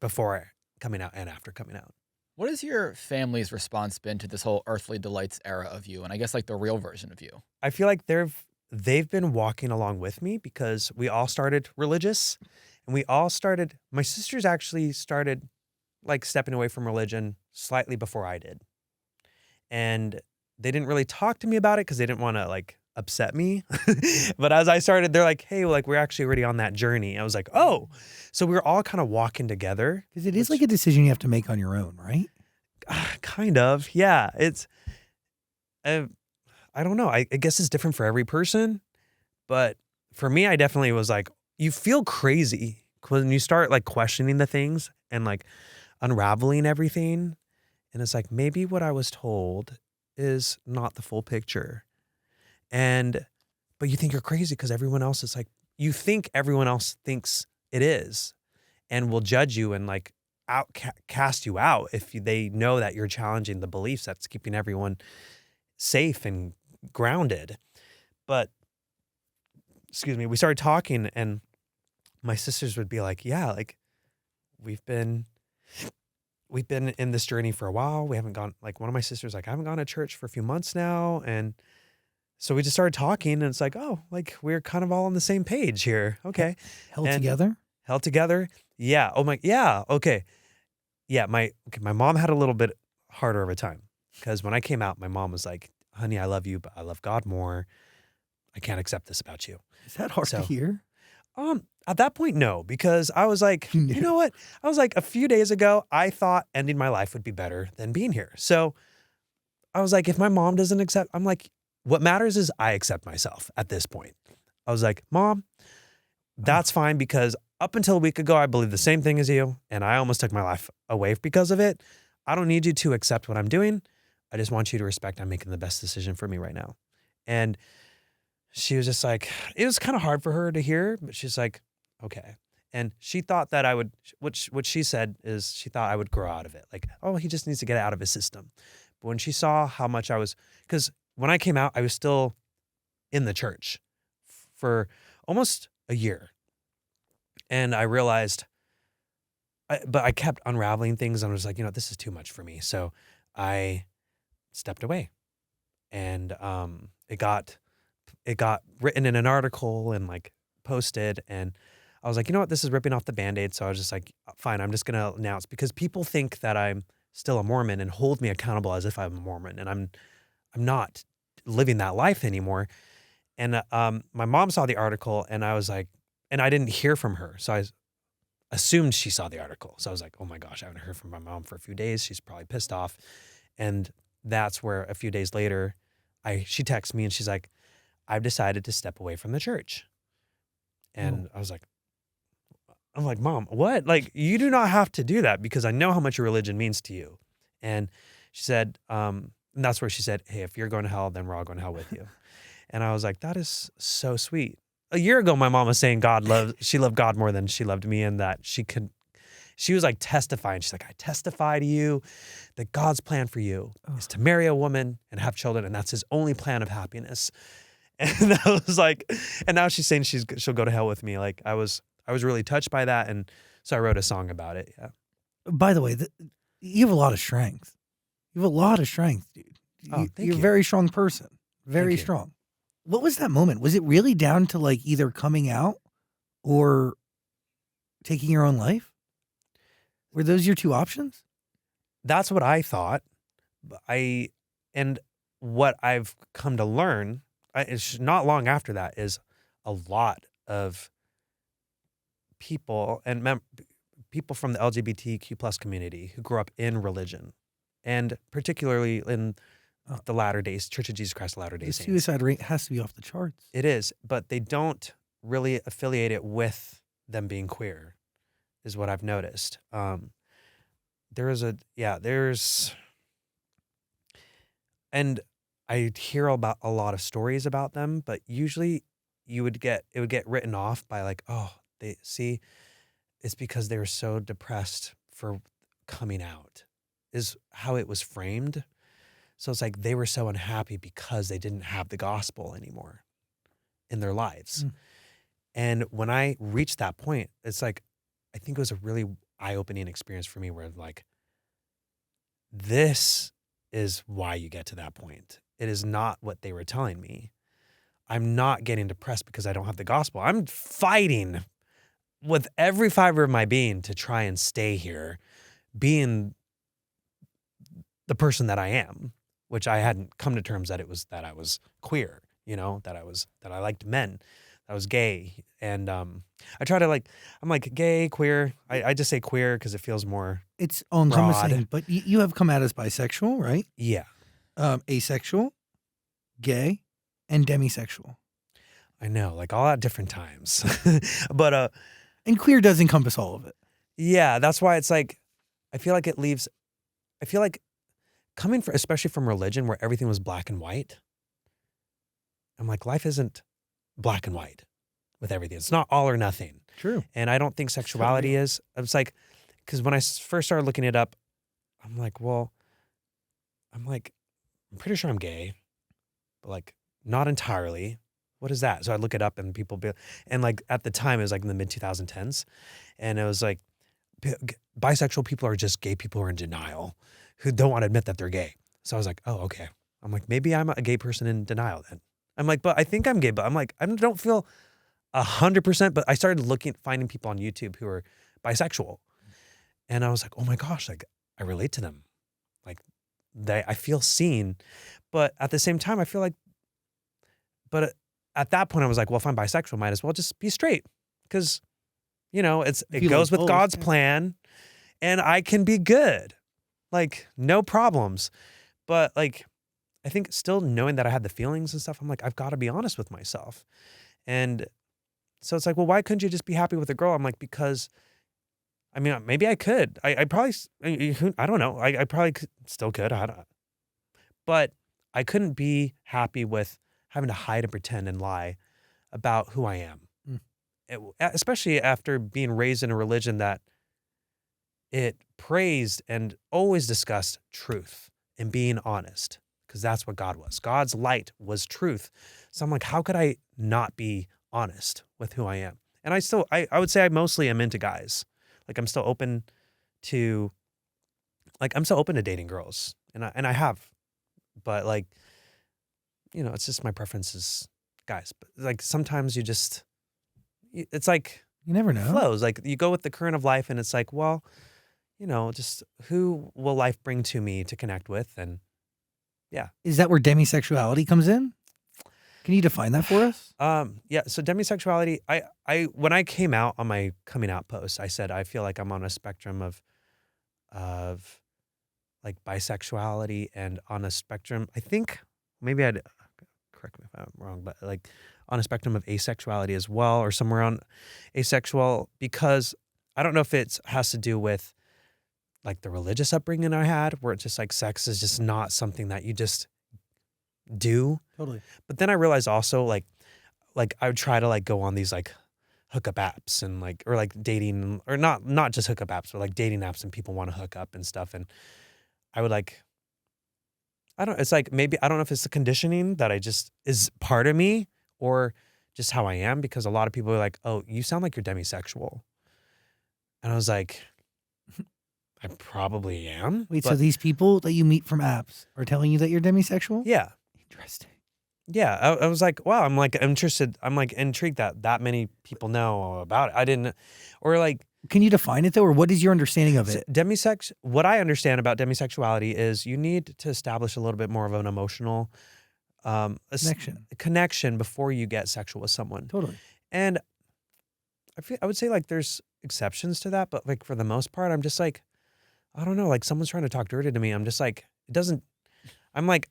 before coming out and after coming out. What has your family's response been to this whole Earthly Delights era of you, and I guess like the real version of you? I feel like they've been walking along with me because we all started religious, and my sisters actually started like stepping away from religion slightly before I did. And they didn't really talk to me about it because they didn't want to like upset me. But as I started, they're like, hey, like we're actually already on that journey. I was like, oh, so we were all kind of walking together. Because it is like a decision you have to make on your own, right? Kind of. Yeah. It's, I don't know. I guess it's different for every person. But for me, I definitely was like, you feel crazy when you start like questioning the things and like unraveling everything. And it's like, maybe what I was told is not the full picture. But you think you're crazy because everyone else is like, you think everyone else thinks it is and will judge you and like cast you out if they know that you're challenging the beliefs that's keeping everyone safe and grounded. But, excuse me, we started talking and my sisters would be like, yeah, like we've been in this journey for a while. We haven't gone, like one of my sisters, like I haven't gone to church for a few months now. And so we just started talking and it's like, oh, like we're kind of all on the same page here. Okay. Held together? Held together. Yeah. Oh my, yeah. Okay. Yeah. My mom had a little bit harder of a time because when I came out, my mom was like, honey, I love you, but I love God more. I can't accept this about you. Is that hard to hear? At that point, no, because I was like, you know what? I was like, a few days ago, I thought ending my life would be better than being here. So I was like, if my mom doesn't accept, I'm like, what matters is I accept myself at this point. I was like, Mom, that's fine because up until a week ago, I believed the same thing as you, and I almost took my life away because of it. I don't need you to accept what I'm doing. I just want you to respect I'm making the best decision for me right now. And she was just like, it was kind of hard for her to hear, but she's like, okay. And she thought that I would, what she said is she thought I would grow out of it. Like, oh, he just needs to get it out of his system. But when she saw how much because when I came out, I was still in the church for almost a year. And I realized, but I kept unraveling things and I was like, this is too much for me. So I stepped away and it got written in an article and like posted, and I was like, you know what, this is ripping off the Band-Aid. So I was just like, fine, I'm just gonna announce, because people think that I'm still a Mormon and hold me accountable as if I'm a Mormon, and I'm not living that life anymore. And my mom saw the article, and I was like, and I didn't hear from her, so I assumed she saw the article. So I was like, oh my gosh, I haven't heard from my mom for a few days. She's probably pissed off. And that's where a few days later, she texts me and she's like, I've decided to step away from the church. And I was like, Mom, what? Like, you do not have to do that, because I know how much your religion means to you. And she said, and that's where she said, hey, if you're going to hell, then we're all going to hell with you. And I was like, that is so sweet. A year ago, my mom was saying she loved God more than she loved me, and that she was like testifying. She's like, I testify to you that God's plan for you is to marry a woman and have children, and that's his only plan of happiness. And I was like, and now she's saying she'll go to hell with me. Like, I was really touched by that, and so I wrote a song about it. Yeah. By the way, you have a lot of strength. You have a lot of strength, dude. You're a very strong person. Very strong. What was that moment? Was it really down to like either coming out or taking your own life? Were those your two options? That's what I thought. And what I've come to learn, it's not long after that, is a lot of people and people from the LGBTQ plus community who grew up in religion, and particularly in the Latter-day Church of Jesus Christ of Latter-day Saints. The suicide rate has to be off the charts. It is, but they don't really affiliate it with them being queer, is what I've noticed. And I hear about a lot of stories about them, but usually it would get written off by like, oh, it's because they were so depressed for coming out, is how it was framed. So it's like they were so unhappy because they didn't have the gospel anymore in their lives. And when I reached that point, it's like, I think it was a really eye-opening experience for me, where like, this is why you get to that point. It is not what they were telling me. I'm not getting depressed because I don't have the gospel. I'm fighting with every fiber of my being to try and stay here, being the person that I am, which I hadn't come to terms that I was queer, that I liked men, that I was gay. And I try to I'm like gay, queer. I just say queer because it feels more it's all-encompassing. But you have come out as bisexual, right? Yeah. Asexual, gay, and demisexual. I know, like all at different times. But and queer does encompass all of it. Yeah, that's why it's like, I feel like coming especially from religion where everything was black and white, I'm like, life isn't black and white with everything. It's not all or nothing. True. And I don't think sexuality is. It's like, because when I first started looking it up, I'm like, I'm pretty sure I'm gay, but like not entirely. What is that? So I look it up, and and like at the time it was like in the mid 2010s, and it was like bisexual people are just gay people who are in denial, who don't want to admit that they're gay. So I was like, oh, okay. I'm like, maybe I'm a gay person in denial then. I'm like, but I think I'm gay, but I'm like, I don't feel 100%, but I started finding people on YouTube who are bisexual. And I was like, oh my gosh, like I relate to them. Like I feel seen, but at the same time, I feel like, but at that point I was like, well, if I'm bisexual, might as well just be straight. Cause it goes with God's plan, and I can be good, like no problems. But like, I think still knowing that I had the feelings and stuff, I'm like, I've got to be honest with myself. And so it's like, well, why couldn't you just be happy with a girl? I'm like, because I mean, maybe I could. I probably, I don't know. I probably still could. But I couldn't be happy with having to hide and pretend and lie about who I am. Especially after being raised in a religion that it praised and always discussed truth and being honest, because that's what God was. God's light was truth. So I'm like, how could I not be honest with who I am? And I would say I mostly am into guys. Like I'm still open to dating girls, and I have, but like it's just my preferences, guys. But like sometimes it's like You never know. flows. Like you go with the current of life, and it's like, well, just who will life bring to me to connect with, and Is that where demisexuality comes in? Can you define that for us? yeah. So demisexuality, I when I came out on my coming out post, I said I feel like I'm on a spectrum of like bisexuality, and on a spectrum, I think maybe I'd correct me if I'm wrong, but like on a spectrum of asexuality as well, or somewhere on asexual, because I don't know if it has to do with like the religious upbringing I had, where it's just like sex is just not something that you just do. Totally. But then I realized also like I would try to like go on these like hookup apps and like, or like dating, or not just hookup apps, but like dating apps, and people want to hook up and stuff. And I would like, it's like maybe, I don't know if it's the conditioning that is part of me, or just how I am, because a lot of people are like, oh, you sound like you're demisexual. And I was like, I probably am. Wait, so these people that you meet from apps are telling you that you're demisexual? Yeah. Interesting. Yeah, I was like, wow, I'm like interested. I'm like intrigued that many people know about it. I didn't, or like, can you define it though, or what is your understanding of it? What I understand about demisexuality is you need to establish a little bit more of an emotional connection before you get sexual with someone. Totally. And I would say like there's exceptions to that, but like for the most part, I'm just like, I don't know, like someone's trying to talk dirty to me. I'm just like, it doesn't. I'm like,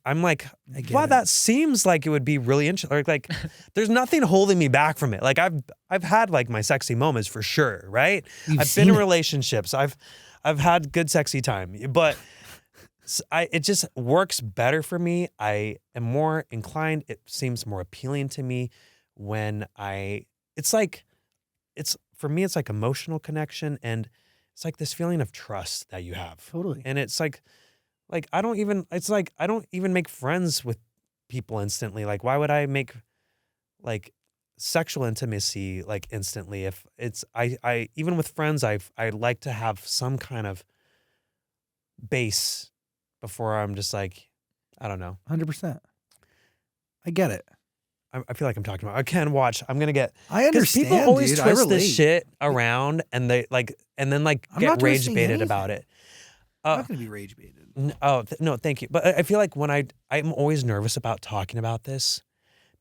wow, that seems like it would be really interesting. Like, there's nothing holding me back from it. Like, I've had like my sexy moments for sure, right? I've been in relationships. I've had good sexy time, but it just works better for me. I am more inclined. It seems more appealing to me when for me, it's like emotional connection, and it's like this feeling of trust that you have. Totally. And it's like I don't even make friends with people instantly. Like, why would I make like sexual intimacy like instantly? If it's, I even with friends, I like to have some kind of base before I'm just like, I don't know. 100%. I get it. I feel like I'm talking about, I can watch. I'm going to get, I understand, people always dude, twist this shit around, and they like, and then like get rage baited about it. I'm not going to be rage baited. No, thank you. But I feel like when I'm always nervous about talking about this,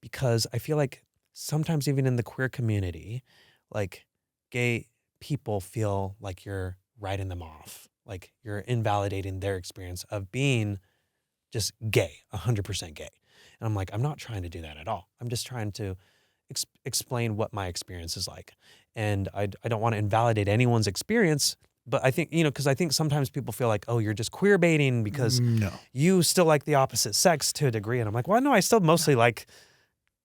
because I feel like sometimes even in the queer community, like gay people feel like you're writing them off. Like you're invalidating their experience of being just gay, 100% gay. And I'm like, I'm not trying to do that at all. I'm just trying to explain what my experience is like. And I don't want to invalidate anyone's experience. But I think, because I think sometimes people feel like, oh, you're just queer baiting because you still like the opposite sex to a degree. And I'm like, well, no, I still mostly like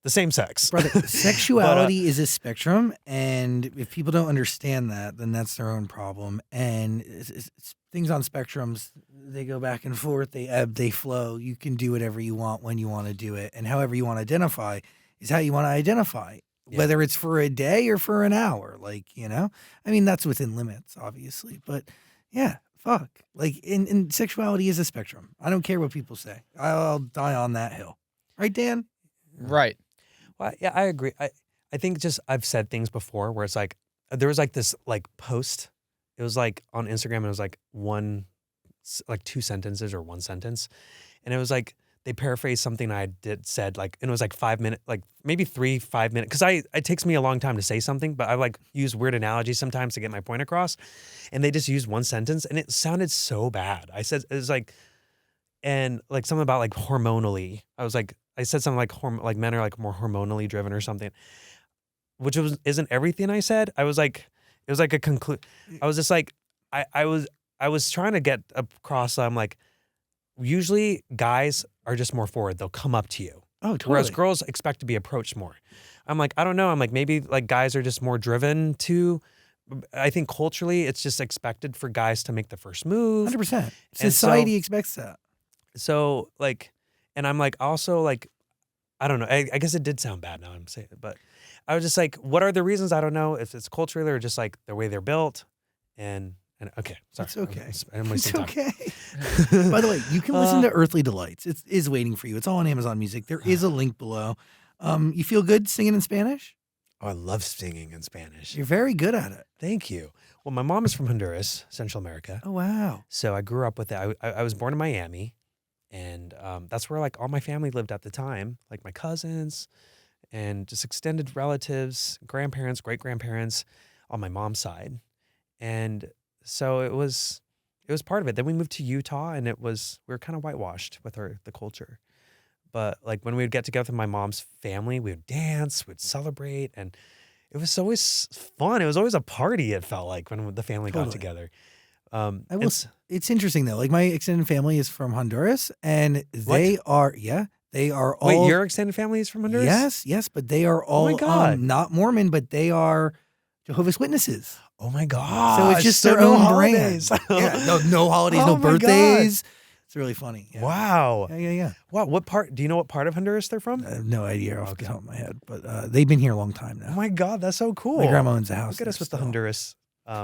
the same sex. Brother, sexuality is a spectrum. And if people don't understand that, then that's their own problem. And it's things on spectrums, they go back and forth, they ebb, they flow. You can do whatever you want when you want to do it. And however you want to identify is how you want to identify. Yeah. Whether it's for a day or for an hour, I mean, that's within limits, obviously, but yeah, fuck. Like, in sexuality is a spectrum. I don't care what people say. I'll die on that hill. Right, Dan? Right. Well, yeah, I agree. I think just, I've said things before where it's like, there was like this like post, it was like on Instagram, and it was like two sentences or one sentence. And it was like, they paraphrased something I said, like, and it was like 5 minutes, like maybe 5 minutes. Cause it takes me a long time to say something, but I like use weird analogies sometimes to get my point across. And they just used one sentence, and it sounded so bad. I said, it was like, and like something about like hormonally. I said something like men are like more hormonally driven or something, which isn't everything I said. I was like, it was like I was just like, I was trying to get across. I'm like, usually guys are just more forward. They'll come up to you. Oh, totally. Whereas girls expect to be approached more. I'm like, I don't know. I'm like, maybe like guys are just more driven to, I think culturally it's just expected for guys to make the first move. 100%. Society expects that. So like, and I'm like, also like, I don't know. I guess it did sound bad now I'm saying it, but I was just like, what are the reasons? I don't know if it's culturally or just like the way they're built. And And okay, sorry. It's okay. I'm It's wasting time. okay. By the way, you can listen to Earthly Delights. It is waiting for you. It's all on Amazon Music. There is a link below. You feel good singing in Spanish? Oh, I love singing in Spanish. You're very good at it. Thank you. Well, my mom is from Honduras, Central America. Oh, wow. So I grew up with it. I was born in Miami, and that's where like all my family lived at the time, like my cousins and just extended relatives, grandparents, great-grandparents on my mom's side. And so it was part of it. Then we moved to Utah, and we were kind of whitewashed with the culture. But like when we would get together with my mom's family, we would dance, we'd celebrate, and it was always fun. It was always a party, it felt like, when the family got together. It's interesting though. Like my extended family is from Honduras, and they are all. Wait, your extended family is from Honduras? Yes, but they are all my God. not Mormon, but they are Jehovah's Witnesses. Oh my God. So it's just their no own holidays. brand. No holidays, Oh no my God. birthdays. It's really funny. Yeah. Wow. Yeah. Wow. Do you know what part of Honduras they're from? I have no idea off the top of my head, but they've been here a long time now. Oh my God, that's so cool. My grandma owns a house. Look at us with the Honduras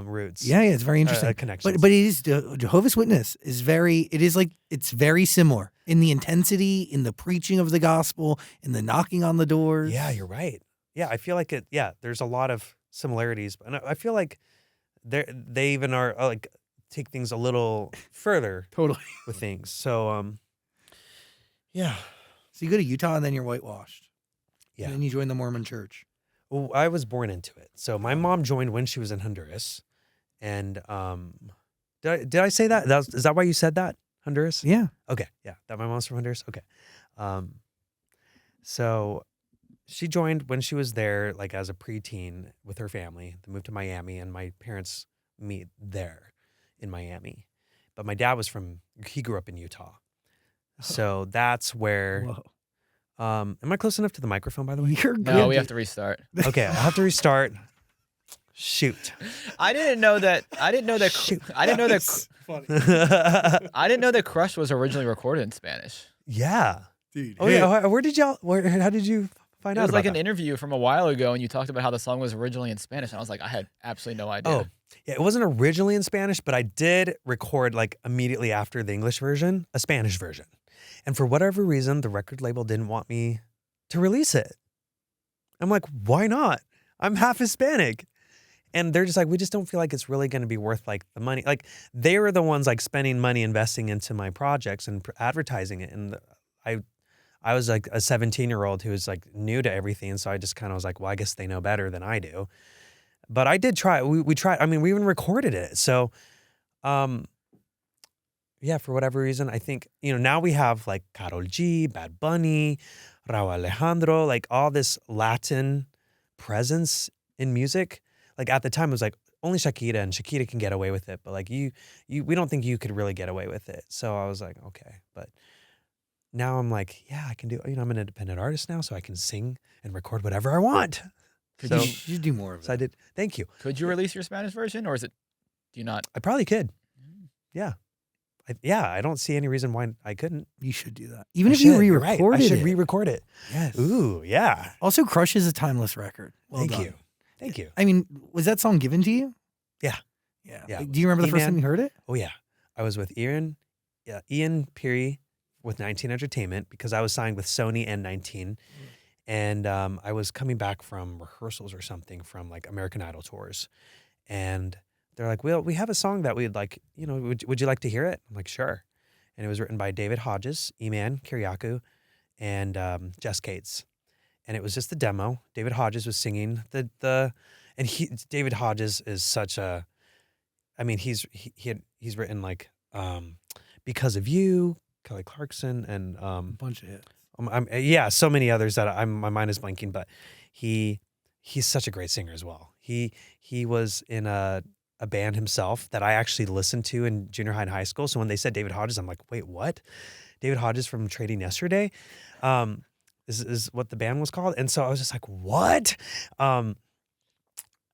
roots. Yeah, it's very interesting. Connections. But it is Jehovah's Witness is it's very similar in the intensity, in the preaching of the gospel, in the knocking on the doors. Yeah, you're right. Yeah, I feel like there's a lot of similarities, and I feel like they even are like take things a little further Totally. with things. So yeah. So you go to Utah and then you're whitewashed. Yeah. And then you join the Mormon church. Well, I was born into it. So my mom joined when she was in Honduras. And did I say that? Is that why you said that? Honduras? Yeah. Okay. Yeah. That my mom's from Honduras? Okay. So she joined when she was there, like as a preteen with her family. They moved to Miami, and my parents meet there in Miami. But my dad he grew up in Utah. So that's where. Whoa. Am I close enough to the microphone, by the way? You're good. No, we have to restart. Okay, I'll have to restart. Shoot. I didn't know that. Shoot. I didn't know that. Funny. I didn't know that Crush was originally recorded in Spanish. Yeah. Dude. Oh yeah. How did you find It out was about like an that? interview from a while ago, and you talked about how the song was originally in Spanish, and I was like, I had absolutely no idea. Oh, yeah. It wasn't originally in Spanish, but I did record like immediately after the English version, a Spanish version. And for whatever reason, the record label didn't want me to release it. I'm like, why not? I'm half Hispanic. And they're just like, we just don't feel like it's really going to be worth like the money. Like they were the ones like spending money investing into my projects and advertising it. And I was like a 17-year-old who was like new to everything. So I just kind of was like, well, I guess they know better than I do. But I did try. We tried. I mean, we even recorded it. So, yeah, for whatever reason, I think, now we have like Karol G, Bad Bunny, Raul Alejandro, like all this Latin presence in music. Like at the time it was like only Shakira, and Shakira can get away with it. But like we don't think you could really get away with it. So I was like, okay. But now I'm like, yeah, I can do, I'm an independent artist now, so I can sing and record whatever I want. You should do more of it. So I did. Thank you. Could you release your Spanish version, or do you not? I probably could. Yeah. I don't see any reason why I couldn't. You should do that. Even if you re-recorded right. I should it. re-record it. Yes. Ooh, yeah. Also, Crush is a timeless record. Well Thank done. you. Thank you. I mean, was that song given to you? Yeah. Yeah. Yeah. Like, do you remember the first time you heard it? Oh, yeah. I was with Ian Peary with 19 Entertainment because I was signed with Sony and 19. And I was coming back from rehearsals or something from like American Idol tours. And they're like, well, we have a song that we'd like, would you like to hear it? I'm like, sure. And it was written by David Hodges, E-Man, Kiriakou, and Jess Cates. And it was just the demo. David Hodges was singing David Hodges is such a, I mean, he's written like Because of You, Kelly Clarkson, and A bunch of hits. yeah, so many others that my mind is blanking, but he's such a great singer as well. He was in a band himself that I actually listened to in junior high and high school. So when they said David Hodges, I'm like, wait, what? David Hodges from Trading Yesterday? Is what the band was called. And so I was just like, what?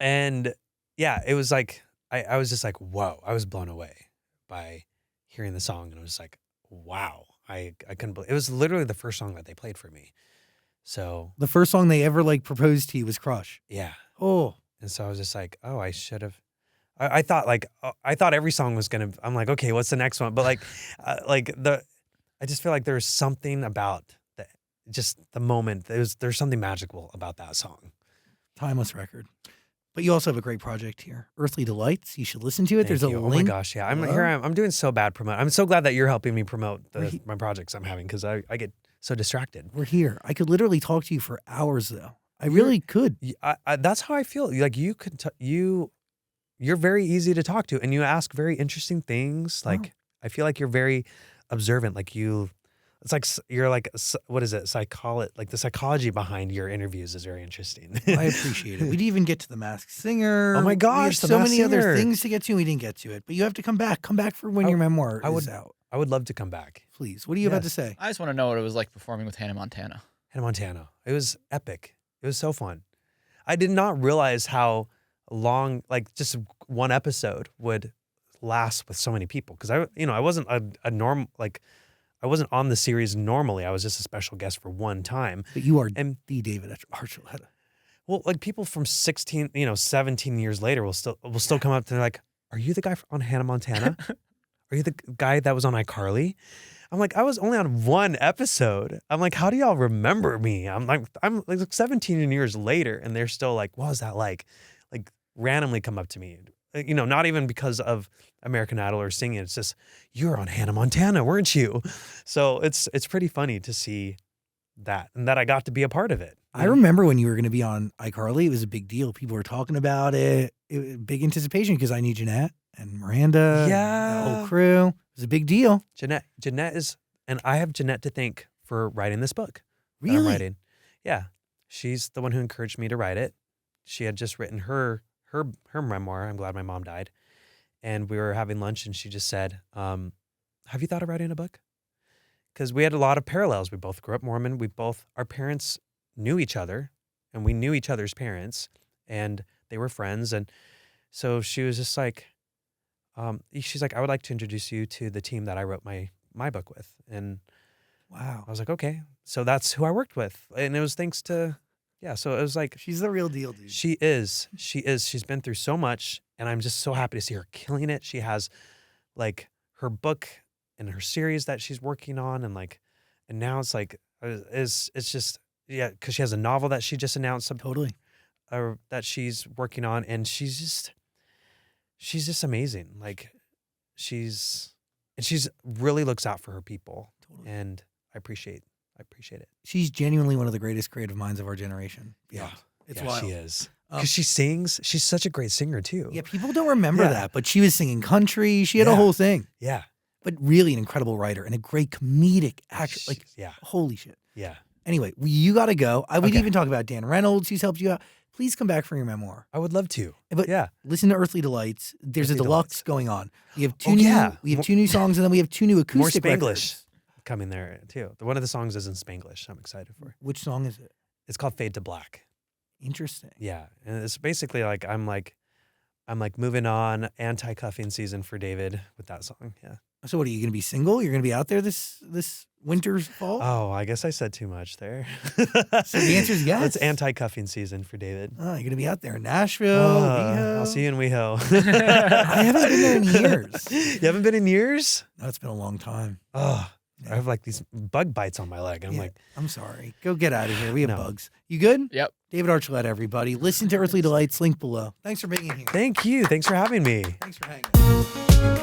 And yeah, it was like, I was just like, whoa, I was blown away by hearing the song. And I was like, wow, I couldn't believe it. Was literally the first song that they played for me. So The first song they ever like proposed to you was Crush. yeah. Oh. And so I was just like, oh, I should have I thought I thought every song was gonna. I'm like, okay, what's the next one? But I just feel like there's something about just the moment. There's something magical about that song. Timeless record. But you also have a great project here, Earthly Delights. You should listen to it. There's a link. Oh my gosh, yeah. I'm doing so bad promote. I'm so glad that you're helping me promote my projects I'm having because I get so distracted. We're here. I could literally talk to you for hours though. I really could. That's how I feel. Like you could you're very easy to talk to and you ask very interesting things. Like I feel like you're very observant. Like it's like you're like, what is it? Like the psychology behind your interviews is very interesting. I appreciate it. We'd even get to the Masked Singer. Oh my gosh, so many other things to get to. We didn't get to it, but you have to come back. Come back for when your memoir is out. I would love to come back. Please. What are you about to say? I just want to know what it was like performing with Hannah Montana. Hannah Montana. It was epic. It was so fun. I did not realize how long, like just one episode would last with so many people. Because I wasn't a norm, like I wasn't on the series normally. I was just a special guest for one time. But you are the David Archuleta. Well, like people from 17 years later will still come up to me like, are you the guy on Hannah Montana? Are you the guy that was on iCarly? I'm like, I was only on one episode. I'm like, how do y'all remember me? I'm like 17 years later, and they're still like, what was that like? Like randomly come up to me, not even because of American Idol or singing. It's just, you're on Hannah Montana, weren't you? So it's pretty funny to see that, and that I got to be a part of it. I remember when you were going to be on iCarly, it was a big deal. People were talking about it. It was big anticipation because I knew Jeanette and Miranda, yeah, the whole crew. It was a big deal. Jeanette is, and I have Jeanette to thank for writing this book. Really? That I'm writing. Yeah, she's the one who encouraged me to write it. She had just written her memoir. I'm glad my mom died, and we were having lunch, and she just said, "Have you thought of writing a book?" Because we had a lot of parallels. We both grew up Mormon. Our parents knew each other, and we knew each other's parents, and they were friends. And so she was just like, she's like, I would like to introduce you to the team that I wrote my book with. And wow, I was like, okay. So that's who I worked with. And it was thanks to, so it was like. She's the real deal, dude. She is. She's been through so much, and I'm just so happy to see her killing it. She has like her book and her series that she's working on, and now it's like, it's just, because she has a novel that she just announced. Totally. That she's working on, and she's just amazing. Like she's really looks out for her people. Totally. And I appreciate it. She's genuinely one of the greatest creative minds of our generation. Yeah. It's wild. She is. Because she sings. She's such a great singer too. Yeah, people don't remember that, but she was singing country. She had a whole thing. Yeah. But really an incredible writer and a great comedic actor. Like, holy shit. Yeah. Anyway, you got to go. We'd even talk about Dan Reynolds, who's helped you out. Please come back for your memoir. I would love to. But listen to Earthly Delights. There's a deluxe going on. We have two new songs, and then we have two new acoustic more Spanglish records coming there too. One of the songs is in Spanglish. I'm excited for. Which song is it? It's called Fade to Black. Interesting. Yeah, and it's basically like I'm moving on, anti-cuffing season for David with that song. Yeah. So what, are you going to be single? You're going to be out there this winter, fall? Oh, I guess I said too much there. So the answer is yes. It's anti-cuffing season for David. Oh, you're going to be out there in Nashville, I'll see you in WeHo. I haven't been there in years. You haven't been in years? No, it's been a long time. Oh, I have like these bug bites on my leg. I'm sorry. Go get out of here. We have bugs. You good? Yep. David Archuleta, everybody. Listen to Earthly Delights. Link below. Thanks for being here. Thank you. Thanks for having me. Thanks for hanging.